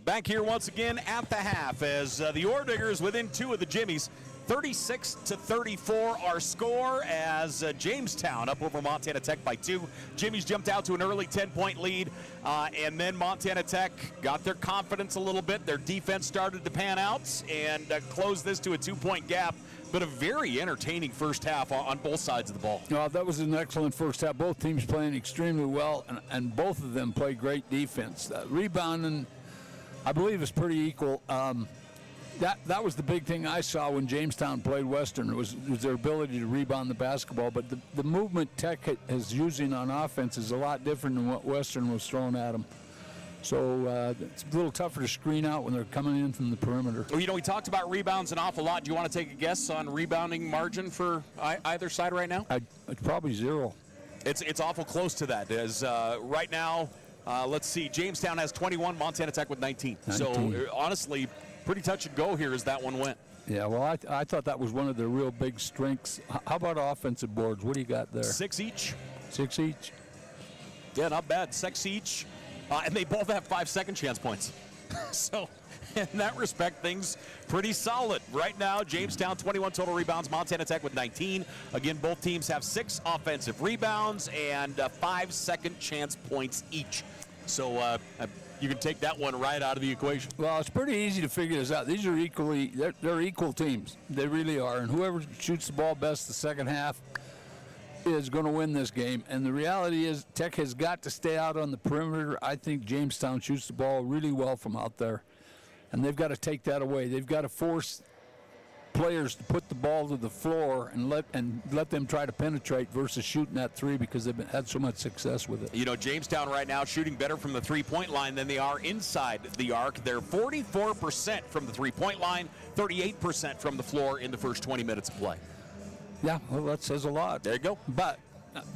Back here once again at the half as the Orediggers within 2 of the Jimmies. 36-34 our score as Jamestown up over Montana Tech by 2. Jimmies jumped out to an early 10-point lead, and then Montana Tech got their confidence a little bit. Their defense started to pan out and closed this to a 2-point gap. But a very entertaining first half on both sides of the ball. That was an excellent first half. Both teams playing extremely well, and both of them played great defense. Rebounding, I believe, is pretty equal. That was the big thing I saw when Jamestown played Western, was their ability to rebound the basketball. But the movement Tech is using on offense is a lot different than what Western was throwing at them. So it's a little tougher to screen out when they're coming in from the perimeter. Well, we talked about rebounds an awful lot. Do you want to take a guess on rebounding margin for either side right now? It's probably 0. It's awful close to that. As right now, let's see, Jamestown has 21, Montana Tech with 19. So honestly, pretty touch and go here as that one went. Yeah, well, I thought that was one of their real big strengths. How about offensive boards? What do you got there? 6 each. 6 each? Yeah, not bad. 6 each. And they both have 5 second chance points. So in that respect, things pretty solid. Right now, Jamestown 21 total rebounds, Montana Tech with 19. Again, both teams have 6 offensive rebounds and 5 second chance points each. So you can take that one right out of the equation. Well, it's pretty easy to figure this out. These are they're equal teams. They really are. And whoever shoots the ball best the second half is going to win this game. And the reality is Tech has got to stay out on the perimeter. I think Jamestown shoots the ball really well from out there, and they've got to take that away. They've got to force players to put the ball to the floor and let them try to penetrate versus shooting that 3, because they've had so much success with it. Jamestown right now shooting better from the 3-point line than they are inside the arc. They're 44% from the 3-point line, 38% from the floor in the first 20 minutes of play. Yeah, well, that says a lot. There you go. But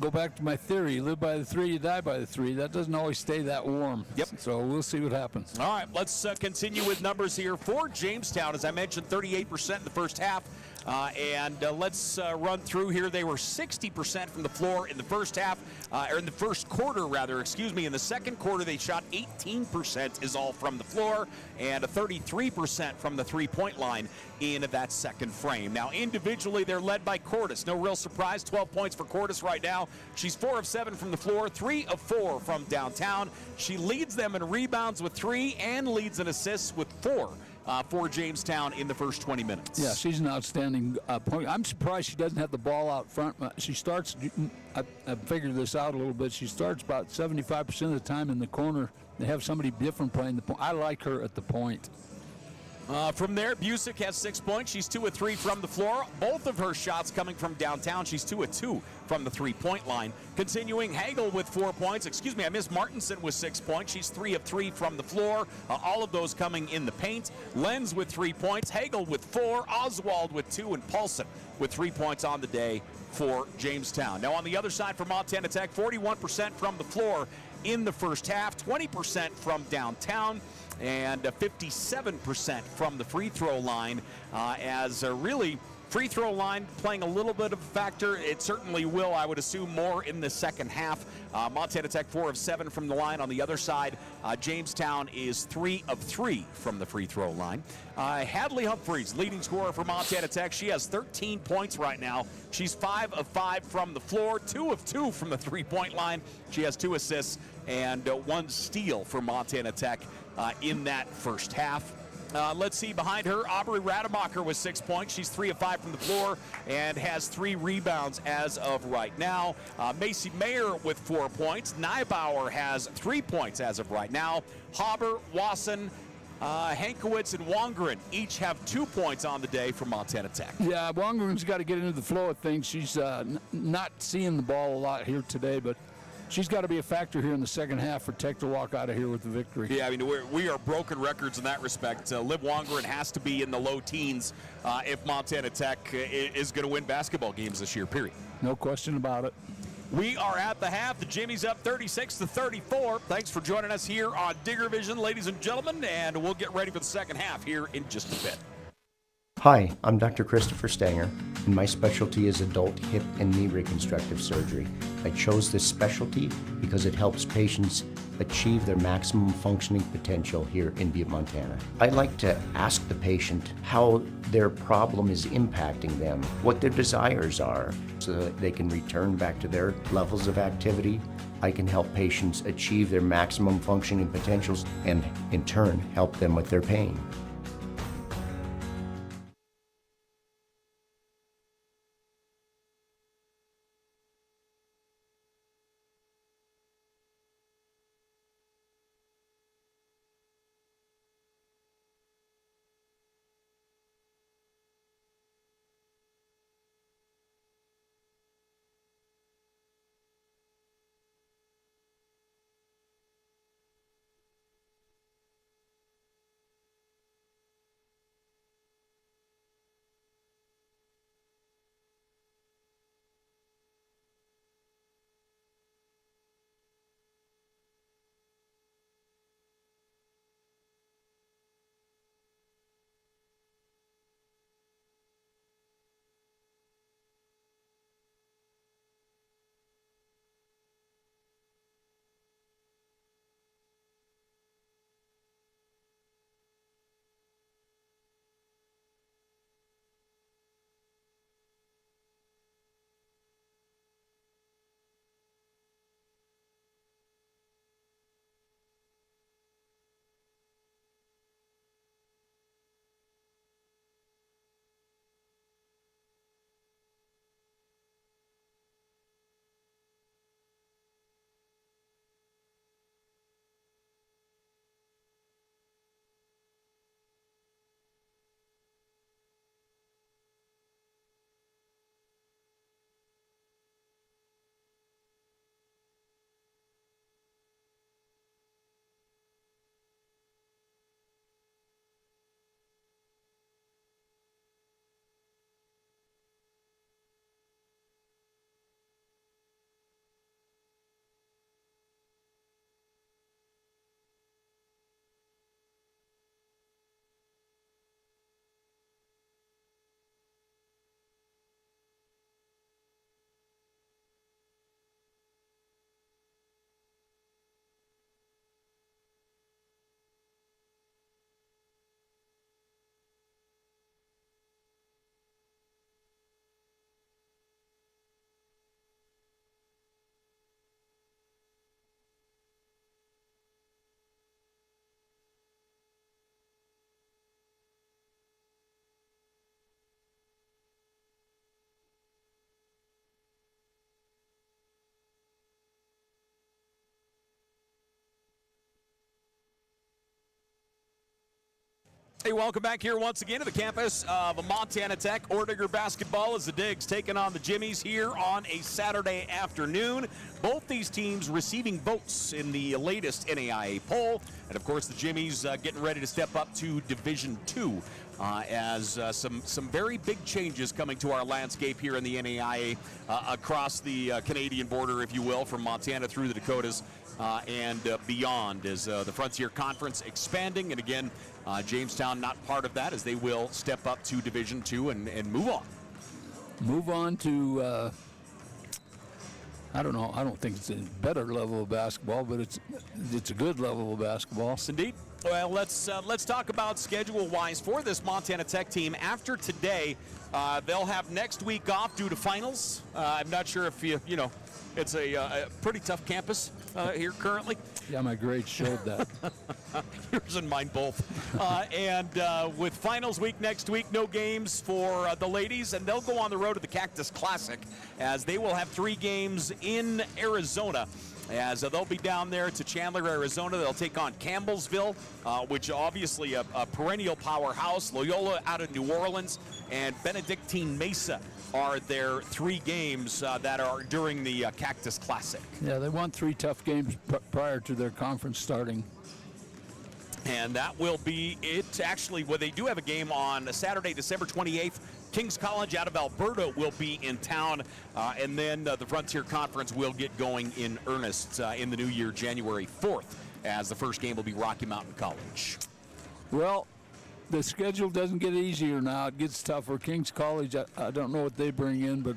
go back to my theory. You live by the 3, you die by the 3. That doesn't always stay that warm. Yep. So we'll see what happens. All right, let's continue with numbers here for Jamestown. As I mentioned, 38% in the first half. Let's run through here. They were 60% from the floor in the first half, or in the first quarter, rather, excuse me. In the second quarter, they shot 18% is all from the floor, and 33% from the 3-point line in that second frame. Now, individually, they're led by Cordes. No real surprise, 12 points for Cordes right now. She's 4 of 7 from the floor, 3 of 4 from downtown. She leads them in rebounds with 3 and leads in assists with 4. for Jamestown in the first 20 minutes. Yeah, she's an outstanding point. I'm surprised she doesn't have the ball out front. She starts, I figured this out a little bit, she starts about 75% of the time in the corner. They have somebody different playing the point. I like her at the point. From there, Busick has 6 points. She's 2 of 3 from the floor. Both of her shots coming from downtown. She's 2 of 2 from the three-point line. Continuing, Hagel with 4 points. Excuse me, I missed Martinson with 6 points. She's 3 of 3 from the floor. All of those coming in the paint. Lenz with 3 points. Hagel with 4. Oswald with 2. And Paulson with 3 points on the day for Jamestown. Now on the other side for Montana Tech, 41% from the floor in the first half, 20% from downtown, and 57% from the free throw line, as really free throw line playing a little bit of a factor. It certainly will, I would assume, more in the second half. Montana Tech 4 of 7 from the line. On the other side, Jamestown is 3 of 3 from the free throw line. Hadley Humphreys, leading scorer for Montana Tech. She has 13 points right now. She's 5 of 5 from the floor, 2 of 2 from the three-point line. She has 2 assists and 1 steal for Montana Tech in that first half. Let's see, behind her, Aubrey Rademacher with 6 points. She's 3 of 5 from the floor and has 3 rebounds as of right now. Macy Mayer with 4 points. Neibauer has 3 points as of right now. Haber, Wasson, Hankowitz, and Wongren each have 2 points on the day for Montana Tech. Yeah, Wongren's got to get into the flow of things. She's not seeing the ball a lot here today, but she's got to be a factor here in the second half for Tech to walk out of here with the victory. Yeah, I mean, we are broken records in that respect. Liv Wongren has to be in the low teens if Montana Tech is going to win basketball games this year, period. No question about it. We are at the half. The Jimmies up 36-34. Thanks for joining us here on Digger Vision, ladies and gentlemen, and we'll get ready for the second half here in just a bit. Hi, I'm Dr. Christopher Stanger, and my specialty is adult hip and knee reconstructive surgery. I chose this specialty because it helps patients achieve their maximum functioning potential here in Butte, Montana. I like to ask the patient how their problem is impacting them, what their desires are, so that they can return back to their levels of activity. I can help patients achieve their maximum functioning potentials and, in turn, help them with their pain. Hey, welcome back here once again to the campus of Montana Tech. Orediggers basketball as the Digs taking on the Jimmies here on a Saturday afternoon. Both these teams receiving votes in the latest NAIA poll. And, of course, the Jimmies getting ready to step up to Division II as some very big changes coming to our landscape here in the NAIA across the Canadian border, if you will, from Montana through the Dakotas and beyond as the Frontier Conference expanding. And, again, Jamestown not part of that as they will step up to Division II and move on. Move on to, I don't know, I don't think it's a better level of basketball, but it's a good level of basketball. Yes, indeed. Well, let's talk about schedule-wise for this Montana Tech team. After today, they'll have next week off due to finals. I'm not sure if you know, it's a pretty tough campus here currently. Yeah, my grades showed that. Yours and mine both. And with finals week next week, no games for the ladies, and they'll go on the road to the Cactus Classic as they will have 3 games in Arizona. As they'll be down there to Chandler, Arizona. They'll take on Campbellsville, which obviously a perennial powerhouse, Loyola out of New Orleans, and Benedictine Mesa are their 3 games that are during the Cactus Classic. Yeah, they won 3 tough games prior to their conference starting. And that will be it. Actually, well, they do have a game on Saturday, December 28th. King's College out of Alberta will be in town, and then the Frontier Conference will get going in earnest in the new year, January 4th, as the first game will be Rocky Mountain College. Well, the schedule doesn't get easier now. It gets tougher. King's College, I don't know what they bring in, but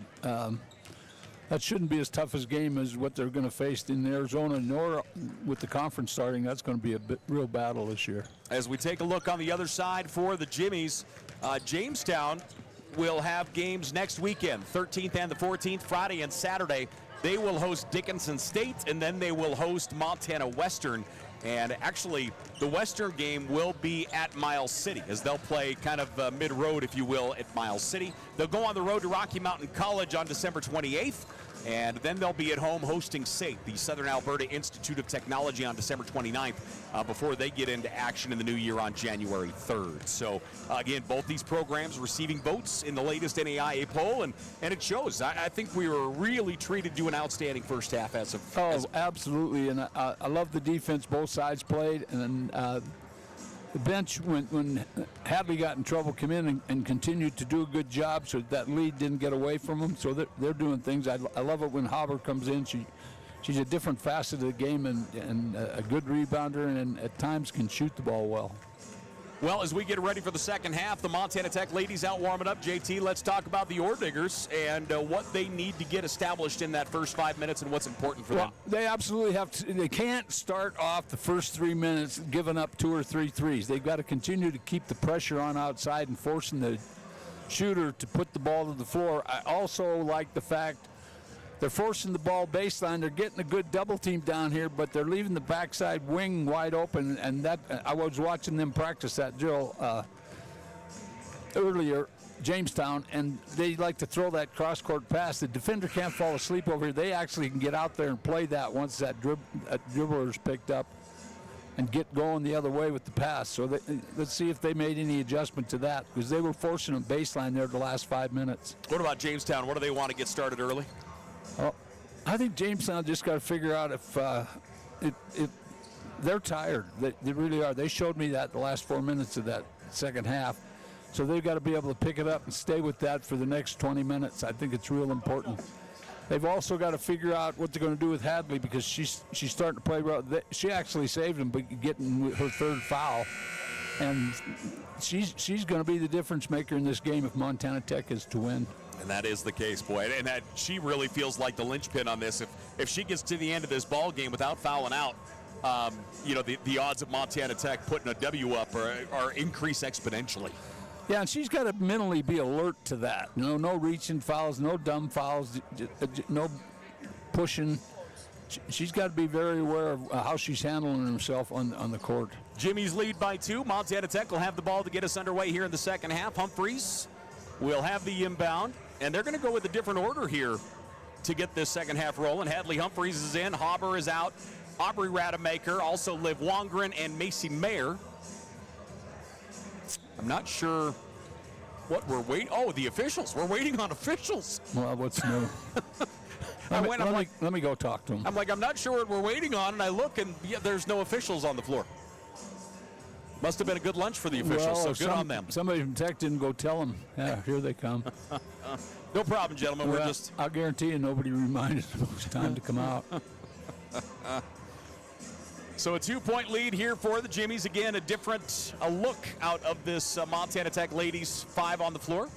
that shouldn't be as tough a game as what they're going to face in Arizona, nor with the conference starting. That's going to be a real battle this year. As we take a look on the other side for the Jimmies, Jamestown will have games next weekend, 13th and the 14th, Friday and Saturday. They will host Dickinson State, and then they will host Montana Western. And actually, the Western game will be at Miles City, as they'll play kind of mid-road, if you will, at Miles City. They'll go on the road to Rocky Mountain College on December 28th, and then they'll be at home hosting SAIT, the Southern Alberta Institute of Technology, on December 29th, before they get into action in the new year on January 3rd. So, again, both these programs receiving votes in the latest NAIA poll, and it shows. I think we were really treated to an outstanding first half as of... Oh, absolutely, and I love the defense both sides played, and the bench, when Hadley got in trouble, came in and continued to do a good job so that lead didn't get away from them. So they're doing things. I love it when Haber comes in. She's a different facet of the game and a good rebounder, and at times can shoot the ball well. Well, as we get ready for the second half, the Montana Tech ladies out warming up. JT, let's talk about the Orediggers and what they need to get established in that first 5 minutes and what's important for them. They absolutely have to. They can't start off the first 3 minutes giving up 2 or 3 threes. They've got to continue to keep the pressure on outside and forcing the shooter to put the ball to the floor. I also like the fact they're forcing the ball baseline. They're getting a good double team down here, but they're leaving the backside wing wide open. And that I was watching them practice that drill earlier, Jamestown, and they like to throw that cross-court pass. The defender can't fall asleep over here. They actually can get out there and play that once that dribbler is picked up and get going the other way with the pass. So let's see if they made any adjustment to that, because they were forcing them baseline there the last 5 minutes. What about Jamestown? What do they want to get started early? Well, I think Jamestown just got to figure out if they're tired. They really are. They showed me that the last 4 minutes of that second half. So they've got to be able to pick it up and stay with that for the next 20 minutes. I think it's real important. They've also got to figure out what they're going to do with Hadley, because she's starting to play well. She actually saved him by getting her 3rd foul. And she's going to be the difference maker in this game if Montana Tech is to win. And that is the case, boy. And that she really feels like the linchpin on this. If she gets to the end of this ball game without fouling out, the odds of Montana Tech putting a W up are increased exponentially. Yeah, and she's got to mentally be alert to that. No reaching fouls, no dumb fouls, no pushing. She's got to be very aware of how she's handling herself on the court. Jimmy's lead by 2. Montana Tech will have the ball to get us underway here in the second half. Humphreys will have the inbound, and they're going to go with a different order here to get this second half rolling. Hadley Humphreys is in, Haber is out, Aubrey Rademacher, also Liv Wongren and Macy Mayer. I'm not sure what we're waiting. Oh, the officials. We're waiting on officials. Well, what's new? Let me go talk to him. I'm like, I'm not sure what we're waiting on, and I look, and yeah, there's no officials on the floor. Must have been a good lunch for the officials, so good on them. Somebody from Tech didn't go tell them. Yeah, here they come. No problem, gentlemen. Well, I'll guarantee you nobody reminded them it was time to come out. So a 2-point lead here for the Jimmies. Again, a look out of this Montana Tech ladies 5 on the floor.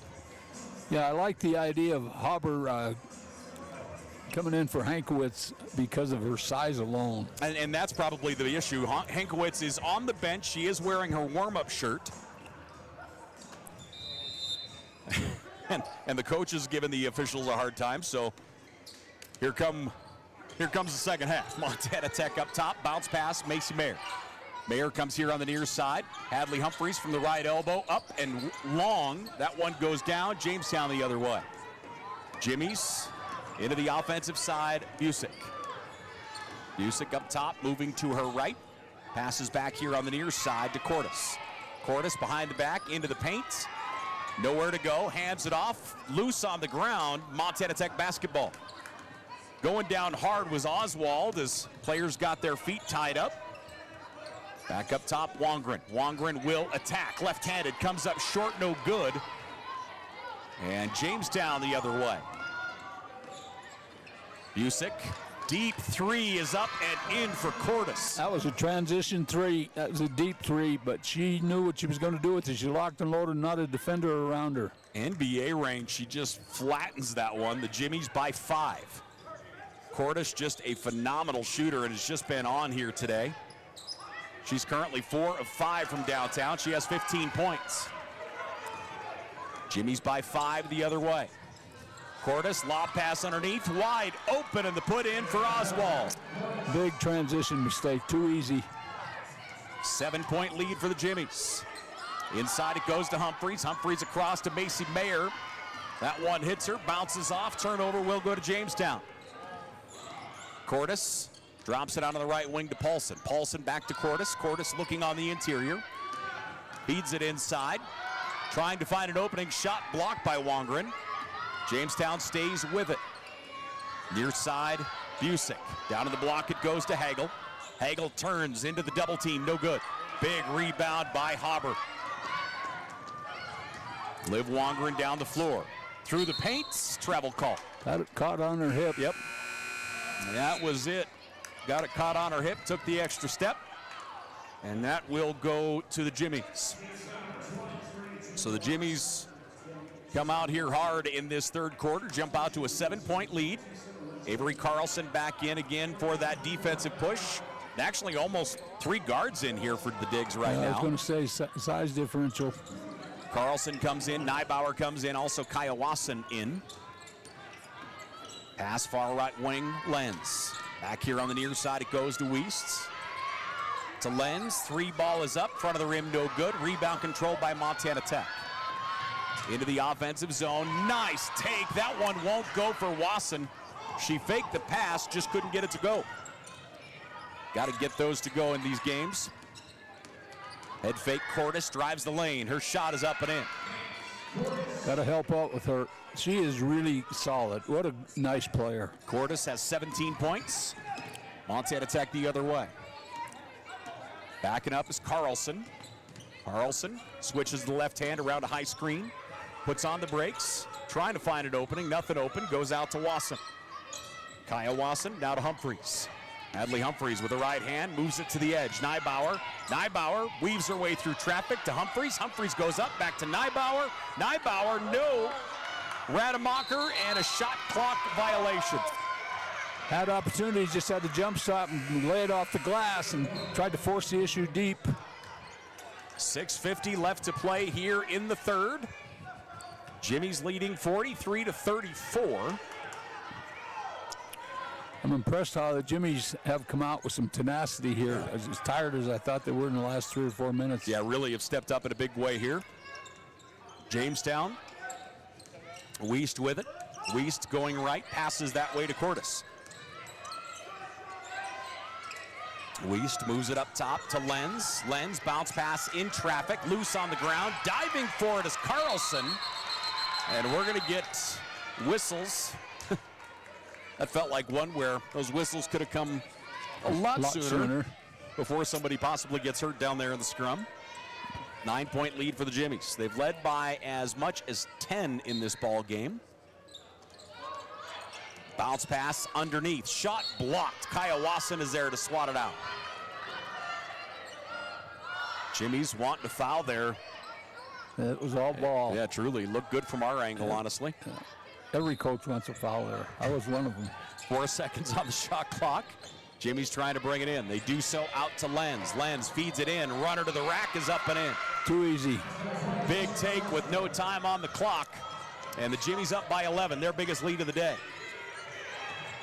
Yeah, I like the idea of Haber coming in for Hankowitz because of her size alone. And that's probably the issue. Hankowitz is on the bench. She is wearing her warm-up shirt. and the coach is giving the officials a hard time. So here comes the second half. Montana Tech up top. Bounce pass, Macy Mayer. Mayer comes here on the near side. Hadley Humphreys from the right elbow. Up and long. That one goes down. Jamestown the other way. Jimmies into the offensive side. Busick up top, moving to her right. Passes back here on the near side to Cordes. Cordes behind the back, into the paint. Nowhere to go. Hands it off. Loose on the ground. Montana Tech basketball. Going down hard was Oswald as players got their feet tied up. Back up top, Wongren. Wongren will attack. Left-handed, comes up short, no good. And Jamestown the other way. Busick, deep 3 is up and in for Cordes. That was a transition 3. That was a deep 3, but she knew what she was going to do with it. She locked and loaded, not a defender around her. NBA range, she just flattens that one. The Jimmies by 5. Cordes just a phenomenal shooter and has just been on here today. She's currently 4 of 5 from downtown. She has 15 points. Jimmies by 5 the other way. Cordes, lob pass underneath, wide open, and the put in for Oswald. Big transition mistake, too easy. 7-point lead for the Jimmies. Inside it goes to Humphreys. Humphreys across to Macy Mayer. That one hits her, bounces off, turnover will go to Jamestown. Cordes drops it out on the right wing to Paulson. Paulson back to Cordes. Cordes looking on the interior. Feeds it inside. Trying to find an opening shot, blocked by Wongren. Jamestown stays with it. Near side, Busick. Down in the block it goes to Hagel. Hagel turns into the double team, no good. Big rebound by Haber. Liv Wongren down the floor. Through the paint, travel call. Got it caught on her hip. Yep. And that was it. Got it caught on her hip, took the extra step. And that will go to the Jimmies. So the Jimmies come out here hard in this third quarter, jump out to a 7-point lead. Avery Carlson back in again for that defensive push. Actually almost 3 guards in here for the Digs right now. I was going to say size differential. Carlson comes in, Neibauer comes in, also Kiowason in. Pass far right wing, Lenz. Back here on the near side, it goes to Weist. To Lenz, 3 ball is up, front of the rim, no good. Rebound controlled by Montana Tech. Into the offensive zone, nice take. That one won't go for Wasson. She faked the pass, just couldn't get it to go. Got to get those to go in these games. Head fake, Cordes drives the lane. Her shot is up and in. Got to help out with her. She is really solid. What a nice player. Cordes has 17 points. Montana Tech the other way. Backing up is Carlson. Carlson switches the left hand around a high screen. Puts on the brakes. Trying to find an opening. Nothing open. Goes out to Wasson. Kaya Wasson now to Humphreys. Hadley Humphreys with the right hand, moves it to the edge. Neibauer weaves her way through traffic to Humphreys. Humphreys goes up, back to Neibauer. Neibauer, no. Rademacher, and a shot clock violation. Had opportunities, just had to jump stop and lay it off the glass and tried to force the issue deep. 6:50 left to play here in the third. Jimmy's leading 43-34. I'm impressed how the Jimmies have come out with some tenacity here. As tired as I thought they were in the last 3 or 4 minutes. Yeah, really have stepped up in a big way here. Jamestown. Weist with it. Weist going right, passes that way to Cordes. Weist moves it up top to Lenz. Lenz bounce pass in traffic, loose on the ground. Diving for it is Carlson. And we're going to get whistles. That felt like one where those whistles could have come a lot sooner before somebody possibly gets hurt down there in the scrum. 9-point lead for the Jimmies. They've led by as much as 10 in this ball game. Bounce pass underneath. Shot blocked. Kaya Wasson is there to swat it out. Jimmies wanting to foul there. It was all ball. Yeah, truly. Looked good from our angle, honestly. Yeah. Every coach wants a foul there. I was one of them. 4 seconds on the shot clock. Jimmy's trying to bring it in. They do so out to Lenz. Lenz feeds it in. Runner to the rack is up and in. Too easy. Big take with no time on the clock. And the Jimmies up by 11, their biggest lead of the day.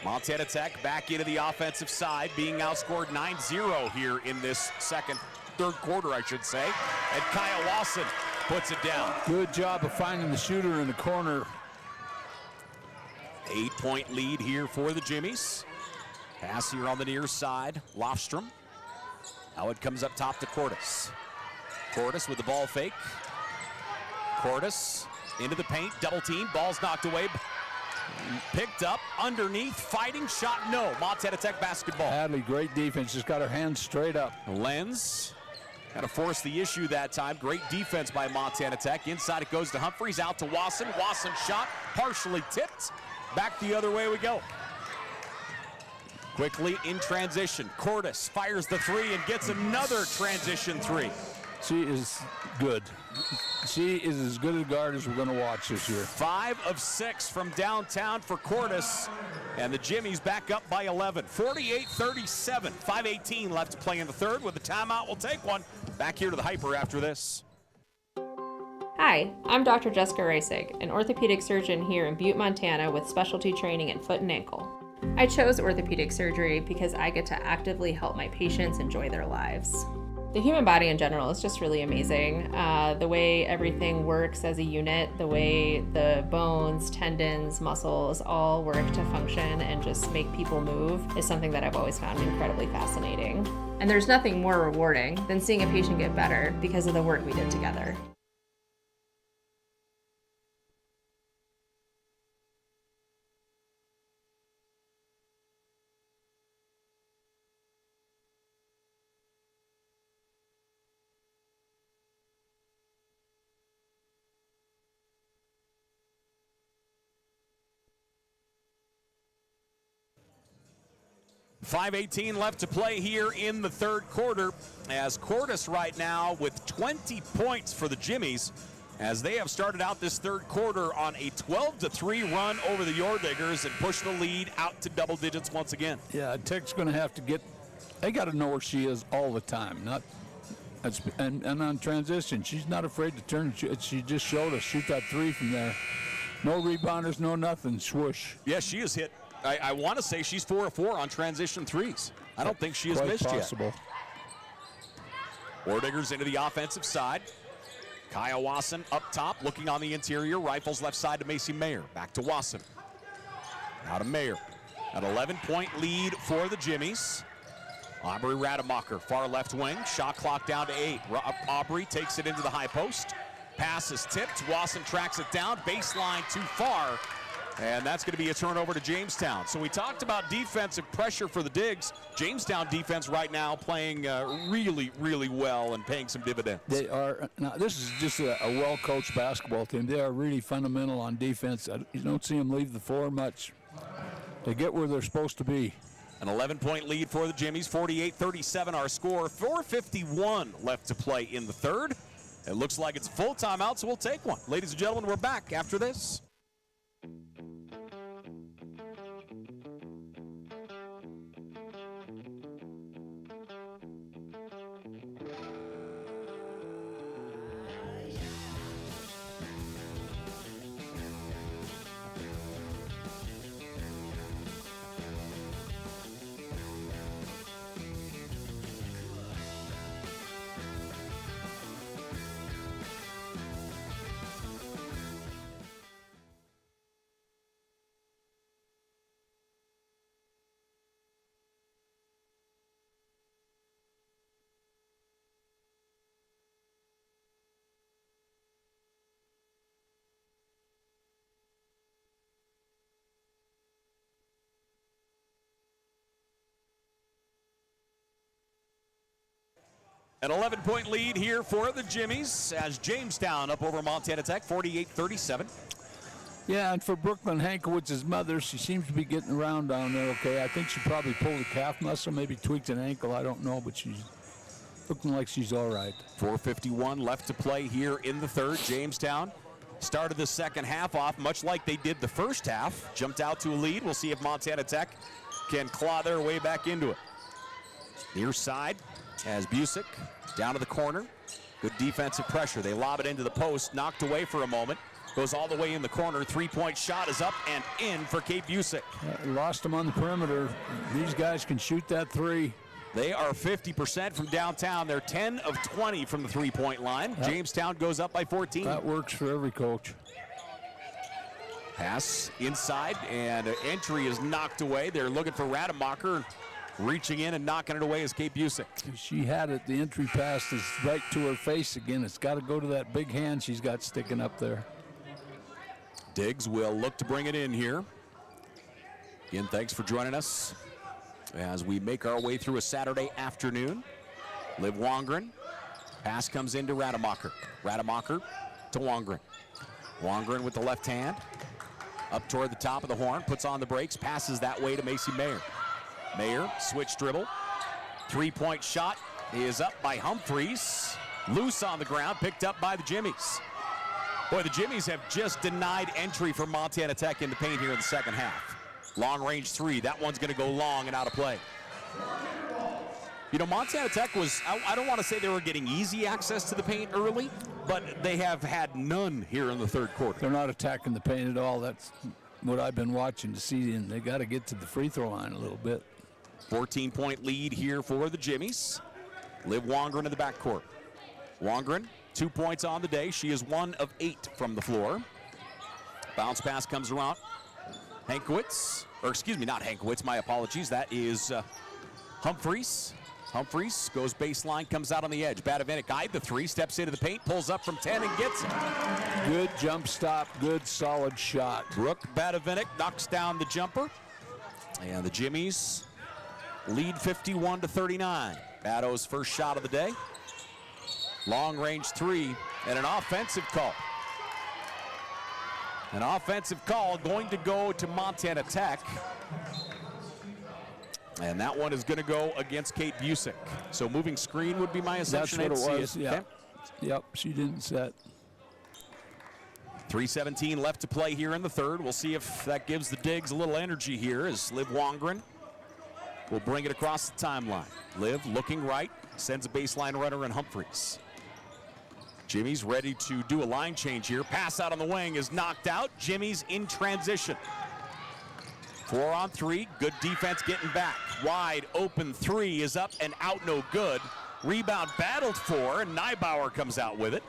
Montana Tech back into the offensive side, being outscored 9-0 here in this third quarter, I should say. And Kaya Wasson puts it down. Good job of finding the shooter in the corner. 8-point lead here for the Jimmies. Pass here on the near side, Lofstrom. Now it comes up top to Cordes. Cordes with the ball fake. Cordes into the paint, double team, ball's knocked away. Picked up, underneath, fighting, shot, no. Montana Tech basketball. Hadley, great defense, just got her hands straight up. Lenz got to force the issue that time. Great defense by Montana Tech. Inside it goes to Humphreys, out to Wasson. Wasson shot, partially tipped. Back the other way we go. Quickly in transition, Cordes fires the three and gets another transition three. She is good. She is as good a guard as we're going to watch this year. 5 of 6 from downtown for Cordes, and the Jimmies back up by 11. 48-37, 5:18 left to play in the third. With the timeout, we'll take one. Back here to the Hyper after this. Hi, I'm Dr. Jessica Reisig, an orthopedic surgeon here in Butte, Montana with specialty training in foot and ankle. I chose orthopedic surgery because I get to actively help my patients enjoy their lives. The human body in general is just really amazing. The way everything works as a unit, the way the bones, tendons, muscles all work to function and just make people move is something that I've always found incredibly fascinating. And there's nothing more rewarding than seeing a patient get better because of the work we did together. .5:18 left to play here in the third quarter, as Cordes right now with 20 points for the Jimmies, as they have started out this third quarter on a 12-3 run over the Orediggers and push the lead out to double digits once again. Yeah, Tech's going to have to get, they got to know where she is all the time. And on transition, she's not afraid to turn. She just showed us, shoot that three from there. No rebounders, no nothing, swoosh. Yeah, she has hit, I want to say she's 4 of 4 on transition threes. I don't think she has Quite missed possible. yet. Orediggers into the offensive side. Kaya Wasson up top, looking on the interior. Rifles left side to Macy Mayer. Back to Wasson. Now to Mayer. An 11-point lead for the Jimmies. Aubrey Rademacher, far left wing. Shot clock down to 8. Aubrey takes it into the high post. Pass is tipped. Wasson tracks it down. Baseline too far. And that's going to be a turnover to Jamestown. So we talked about defensive pressure for the Digs. Jamestown defense right now playing really, really well and paying some dividends. They are. Now, this is just a well-coached basketball team. They are really fundamental on defense. You don't see them leave the floor much. They get where they're supposed to be. An 11-point lead for the Jimmies, 48-37 our score. 4:51 left to play in the third. It looks like it's full timeout, so we'll take one. Ladies and gentlemen, we're back after this. An 11-point lead here for the Jimmies as Jamestown up over Montana Tech, 48-37. Yeah, and for Brooklyn Hankowitz's mother, she seems to be getting around down there okay. I think she probably pulled a calf muscle, maybe tweaked an ankle, I don't know, but she's looking like she's all right. 4:51 left to play here in the third. Jamestown started the second half off much like they did the first half. Jumped out to a lead. We'll see if Montana Tech can claw their way back into it. Near side as Busick down to the corner. Good defensive pressure. They lob it into the post, knocked away for a moment. Goes all the way in the corner. Three-point shot is up and in for Kate Busick. Lost them on the perimeter. These guys can shoot that three. They are 50% from downtown. They're 10 of 20 from the three-point line. Yep. Jamestown goes up by 14. That works for every coach. Pass inside, and entry is knocked away. They're looking for Rademacher. Reaching in and knocking it away is Kate Busick. She had it. The entry pass is right to her face again. It's got to go to that big hand she's got sticking up there. Diggs will look to bring it in here. Again, thanks for joining us as we make our way through a Saturday afternoon. Liv Wongren. Pass comes into Rademacher. Rademacher to Wongren. Wongren with the left hand. Up toward the top of the horn. Puts on the brakes. Passes that way to Macy Mayer. Mayer, switch dribble. Three-point shot is up by Humphreys. Loose on the ground. Picked up by the Jimmies. Boy, the Jimmies have just denied entry for Montana Tech in the paint here in the second half. Long range three. That one's going to go long and out of play. You know, Montana Tech was, I don't want to say they were getting easy access to the paint early, but they have had none here in the third quarter. They're not attacking the paint at all. That's what I've been watching to see, and they got to get to the free throw line a little bit. 14-point lead here for the Jimmies. Liv Wongren in the backcourt. Wongren, 2 points on the day. She is 1 of 8 from the floor. Bounce pass comes around. Hankwitz, or excuse me, not Hankwitz, my apologies. That is Humphreys. Humphreys goes baseline, comes out on the edge. Badavinik eyed the three, steps into the paint, pulls up from 10 and gets it. Good jump stop, good solid shot. Brooke Badavinik knocks down the jumper. And the Jimmies lead 51-39. Bado's first shot of the day. Long range three and an offensive call. An offensive call going to go to Montana Tech. And that one is going to go against Kate Busick. So moving screen would be my assumption. That's what it was, yeah. Okay. Yep, she didn't set. 3:17 left to play here in the third. We'll see if that gives the Diggs a little energy here as Liv Wongren will bring it across the timeline. Liv looking right, sends a baseline runner in Humphreys. Jimmy's ready to do a line change here. Pass out on the wing is knocked out. Jimmy's in transition. 4 on 3, good defense getting back. Wide open three is up and out, no good. Rebound battled for, and Neibauer comes out with it.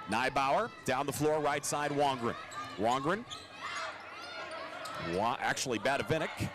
Neibauer down the floor, right side, Wongren. Wongren, actually Badavinik.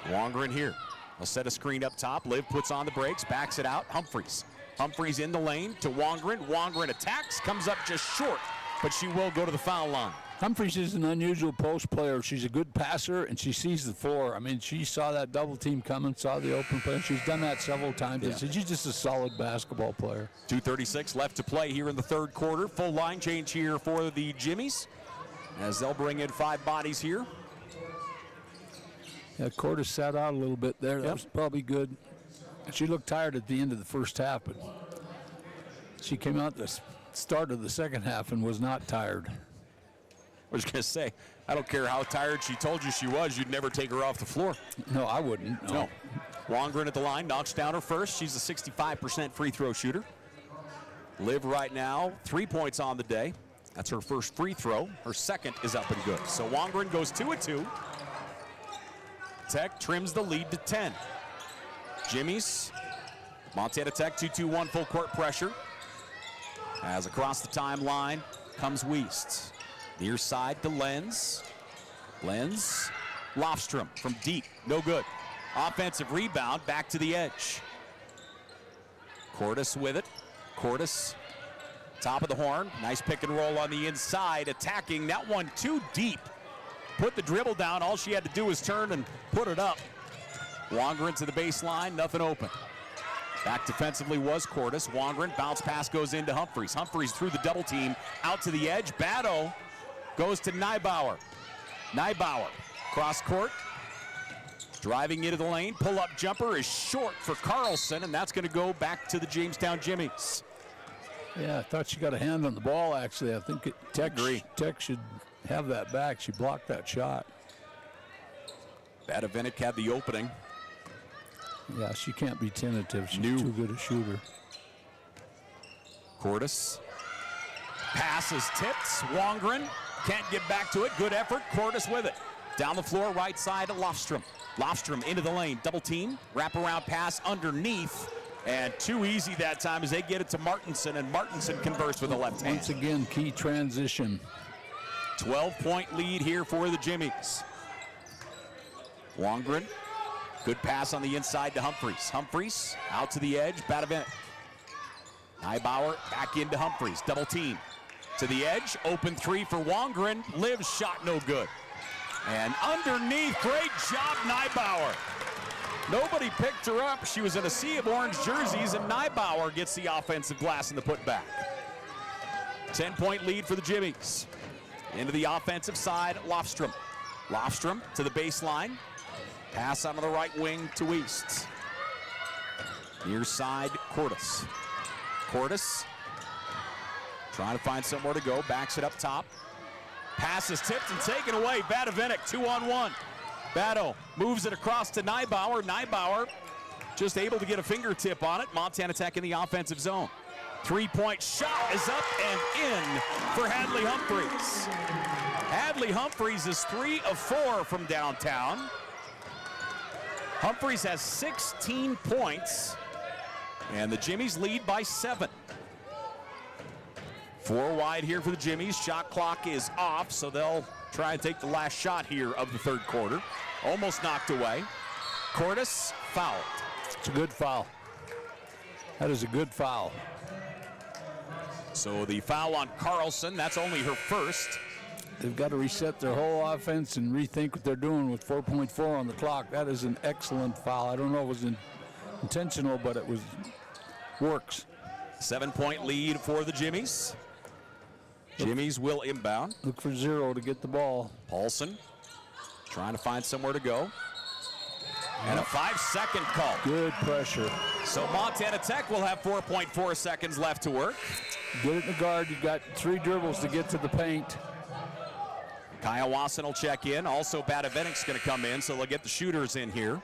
Wongren here. They'll set a screen up top. Liv puts on the brakes, backs it out. Humphreys. Humphreys in the lane to Wongren. Wongren attacks, comes up just short, but she will go to the foul line. Humphreys is an unusual post player. She's a good passer, and she sees the floor. I mean, she saw that double team coming, saw the open play. She's done that several times. Yeah. She's just a solid basketball player. 2:36 left to play here in the third quarter. Full line change here for the Jimmies as they'll bring in 5 bodies here. Yeah, Cordes sat out a little bit there. That was probably good. She looked tired at the end of the first half, but she came out the start of the second half and was not tired. I was going to say, I don't care how tired she told you she was, you'd never take her off the floor. No, I wouldn't. No. Wongren at the line, knocks down her first. She's a 65% free throw shooter. Liv right now, 3 points on the day. That's her first free throw. Her second is up and good. So Wongren goes 2 of 2. Tech trims the lead to 10. Jimmies, Montana Tech 2-2-1 full court pressure. As across the timeline comes Wiest. Near side to Lenz. Lenz, Lofstrom from deep, no good. Offensive rebound, back to the edge. Cordes with it. Cordes, top of the horn. Nice pick and roll on the inside, attacking. That one too deep. Put the dribble down. All she had to do was turn and put it up. Wongren to the baseline, nothing open. Back defensively was Cordes. Wongren, bounce pass goes into Humphreys. Humphreys through the double team, out to the edge. Battle goes to Neibauer. Neibauer, cross court, driving into the lane. Pull-up jumper is short for Carlson, and that's going to go back to the Jamestown Jimmies. Yeah, I thought she got a hand on the ball, actually. I think Tech should have that back. She blocked that shot. Badavinik had the opening. Yeah, she can't be tentative. She's too good a shooter. Cordes. Pass is tipped. Wongren can't get back to it. Good effort. Cordes with it. Down the floor, right side to Lofstrom. Lofstrom into the lane. Double team. Wraparound pass underneath. And too easy that time as they get it to Martinson, and Martinson converts with the left hand. Once again, key transition. 12-point lead here for the Jimmies. Wongren. Good pass on the inside to Humphreys. Humphreys out to the edge. Badavinik. Neibauer back into Humphreys. Double team. To the edge. Open three for Wongren. Liv's shot no good. And underneath. Great job, Neibauer. Nobody picked her up. She was in a sea of orange jerseys, and Neibauer gets the offensive glass in the putback. 10-point lead for the Jimmies. Into the offensive side, Lofstrom. Lofstrom to the baseline. Pass onto the right wing to East. Near side, Cordes. Cordes trying to find somewhere to go. Backs it up top. Pass is tipped and taken away. Badavinik, 2-on-1. Battle moves it across to Neibauer. Neibauer just able to get a fingertip on it. Montana Tech in the offensive zone. Three-point shot is up and in for Hadley Humphreys. Hadley Humphreys is 3 of 4 from downtown. Humphreys has 16 points, and the Jimmies lead by 7. 4 wide here for the Jimmies. Shot clock is off, so they'll try and take the last shot here of the third quarter. Almost knocked away. Cordes fouled. It's a good foul. That is a good foul. So the foul on Carlson, that's only her first. They've got to reset their whole offense and rethink what they're doing with 4.4 on the clock. That is an excellent foul. I don't know if it was intentional, but it works. 7-point lead for the Jimmies. Jimmies will inbound. Look for 0 to get the ball. Paulson trying to find somewhere to go. And a 5-second call. Good pressure. So Montana Tech will have 4.4 seconds left to work. Get it in the guard. You've got 3 dribbles to get to the paint. Kaya Wasson will check in. Also, Badavinik's going to come in, so they'll get the shooters in here.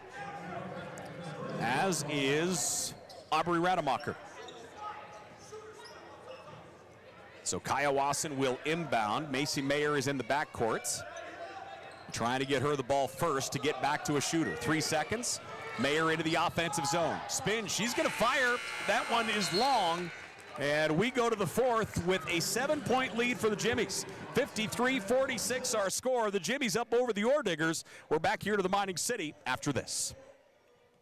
As is Aubrey Rademacher. So Kaya Wasson will inbound. Macy Mayer is in the backcourts. Trying to get her the ball first to get back to a shooter. 3 seconds. Mayer into the offensive zone. Spin. She's going to fire. That one is long. And we go to the fourth with a 7-point lead for the Jimmies. 53-46 our score. The Jimmies up over the Orediggers. We're back here to the Mining City after this.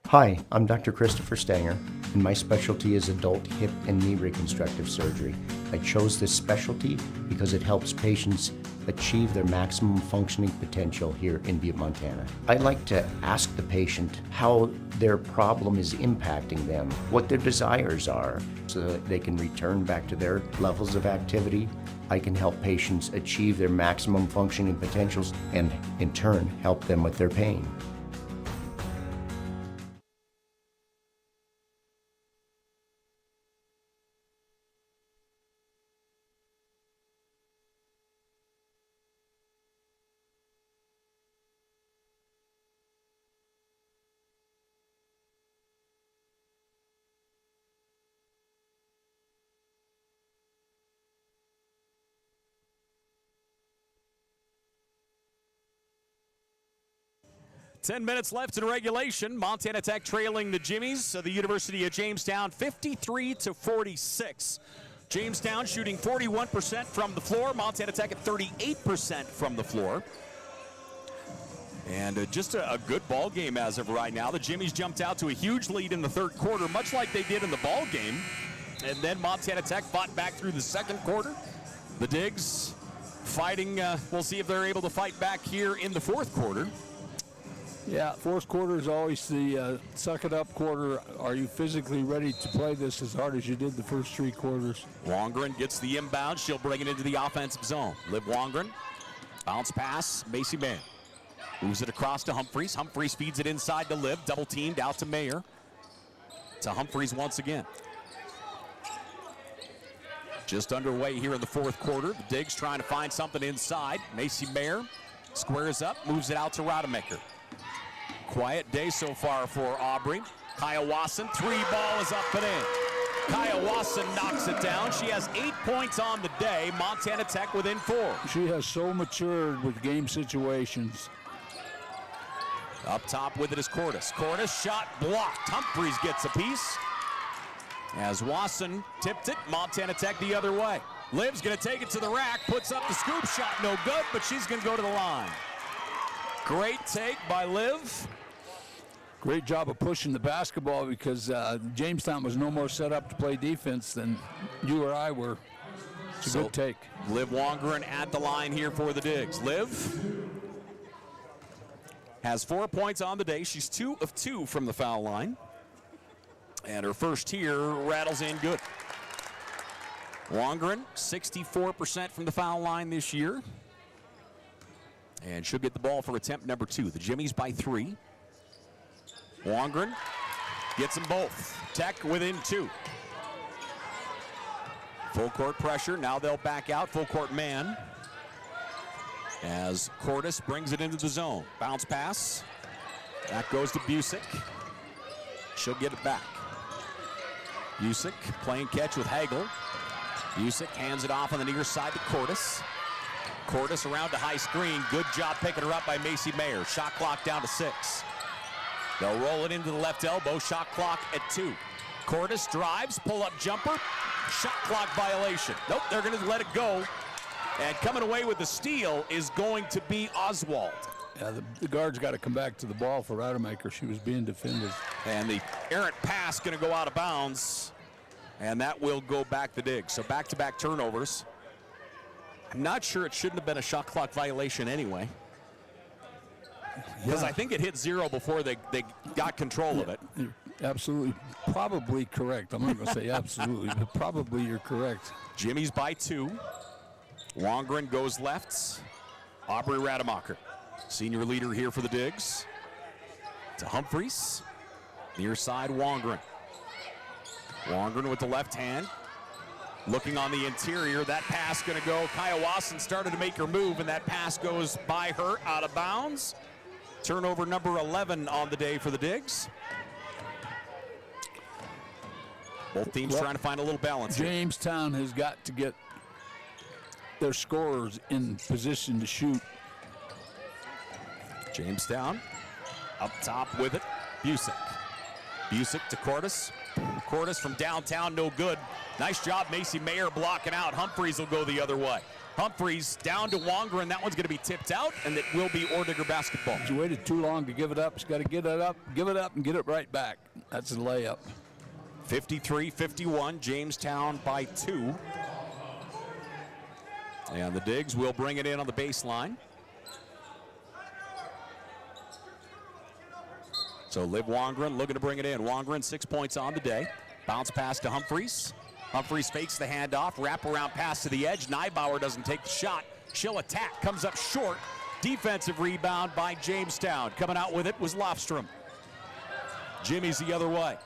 Hi, I'm Dr. Christopher Stanger, and my specialty is adult hip and knee reconstructive surgery. I chose this specialty because it helps patients achieve their maximum functioning potential here in Butte, Montana. I like to ask the patient how their problem is impacting them, what their desires are, so that they can return back to their levels of activity. I can help patients achieve their maximum functioning potentials and, in turn, help them with their pain. Ten minutes left in regulation. Montana Tech trailing the Jimmies of the University of Jamestown 53-46. Jamestown shooting 41% from the floor. Montana Tech at 38% from the floor. And just a good ball game as of right now. The Jimmies jumped out to a huge lead in the third quarter, much like they did in the ball game. And then Montana Tech fought back through the second quarter. The Digs fighting. We'll see if they're able to fight back here in the fourth quarter. Yeah, fourth quarter is always the suck-it-up quarter. Are you physically ready to play this as hard as you did the first 3 quarters? Wongren gets the inbound. She'll bring it into the offensive zone. Liv Wongren, bounce pass, Macy Mayer. Moves it across to Humphreys. Humphreys feeds it inside to Liv. Double teamed out to Mayer. To Humphreys once again. Just underway here in the fourth quarter. The Digs trying to find something inside. Macy Mayer squares up, moves it out to Rademacher. Quiet day so far for Aubrey. Kaya Wasson, 3 ball is up and in. Kaya Wasson knocks it down. She has 8 points on the day. Montana Tech within 4. She has so matured with game situations. Up top with it is Cordes. Cordes shot blocked. Humphreys gets a piece. As Wasson tipped it, Montana Tech the other way. Liv's going to take it to the rack, puts up the scoop shot, no good, but she's going to go to the line. Great take by Liv. Great job of pushing the basketball because Jamestown was no more set up to play defense than you or I were. It's a good take. Liv Wongren at the line here for the Digs. Liv has 4 points on the day. She's 2 of 2 from the foul line. And her first here rattles in good. Wongren, 64% from the foul line this year. And she'll get the ball for attempt number 2. The Jimmies by 3. Wongren gets them both. Tech within 2. Full court pressure. Now they'll back out. Full court man. As Cordes brings it into the zone. Bounce pass. That goes to Busick. She'll get it back. Busick playing catch with Hagel. Busick hands it off on the near side to Cordes. Cordes around to high screen. Good job picking her up by Macy Mayer. Shot clock down to 6. They'll roll it into the left elbow. Shot clock at 2. Cordes drives, pull-up jumper. Shot clock violation. Nope, they're going to let it go. And coming away with the steal is going to be Oswald. Yeah, the guard's got to come back to the ball for Rademacher. She was being defended. And the errant pass going to go out of bounds. And that will go back the Digs. So back-to-back turnovers. I'm not sure it shouldn't have been a shot clock violation anyway. Because I think it hit 0 before they got control of it. You're absolutely, probably correct. I'm not going to say absolutely, but probably you're correct. Jimmy's by 2. Wongren goes left. Aubrey Rademacher, senior leader here for the Digs. To Humphreys. Near side, Wongren. Wongren with the left hand. Looking on the interior, that pass going to go. Kaya Wasson started to make her move, and that pass goes by her out of bounds. Turnover number 11 on the day for the Digs. Both teams trying to find a little balance here. Jamestown has got to get their scorers in position to shoot. Jamestown up top with it. Busick. Busick to Cordes. Cordes from downtown, no good. Nice job, Macy Mayer blocking out. Humphreys will go the other way. Humphreys down to Wongren. That one's going to be tipped out, and it will be Orediggers basketball. She waited too long to give it up. She's got to give it up, and get it right back. That's a layup. 53-51, Jamestown by 2. And the Digs will bring it in on the baseline. So Liv Wongren looking to bring it in. Wongren 6 points on the day. Bounce pass to Humphreys. Humphreys fakes the handoff, wraparound pass to the edge. Neibauer doesn't take the shot. She'll attack, comes up short. Defensive rebound by Jamestown. Coming out with it was Lofstrom. Jimmy's the other way.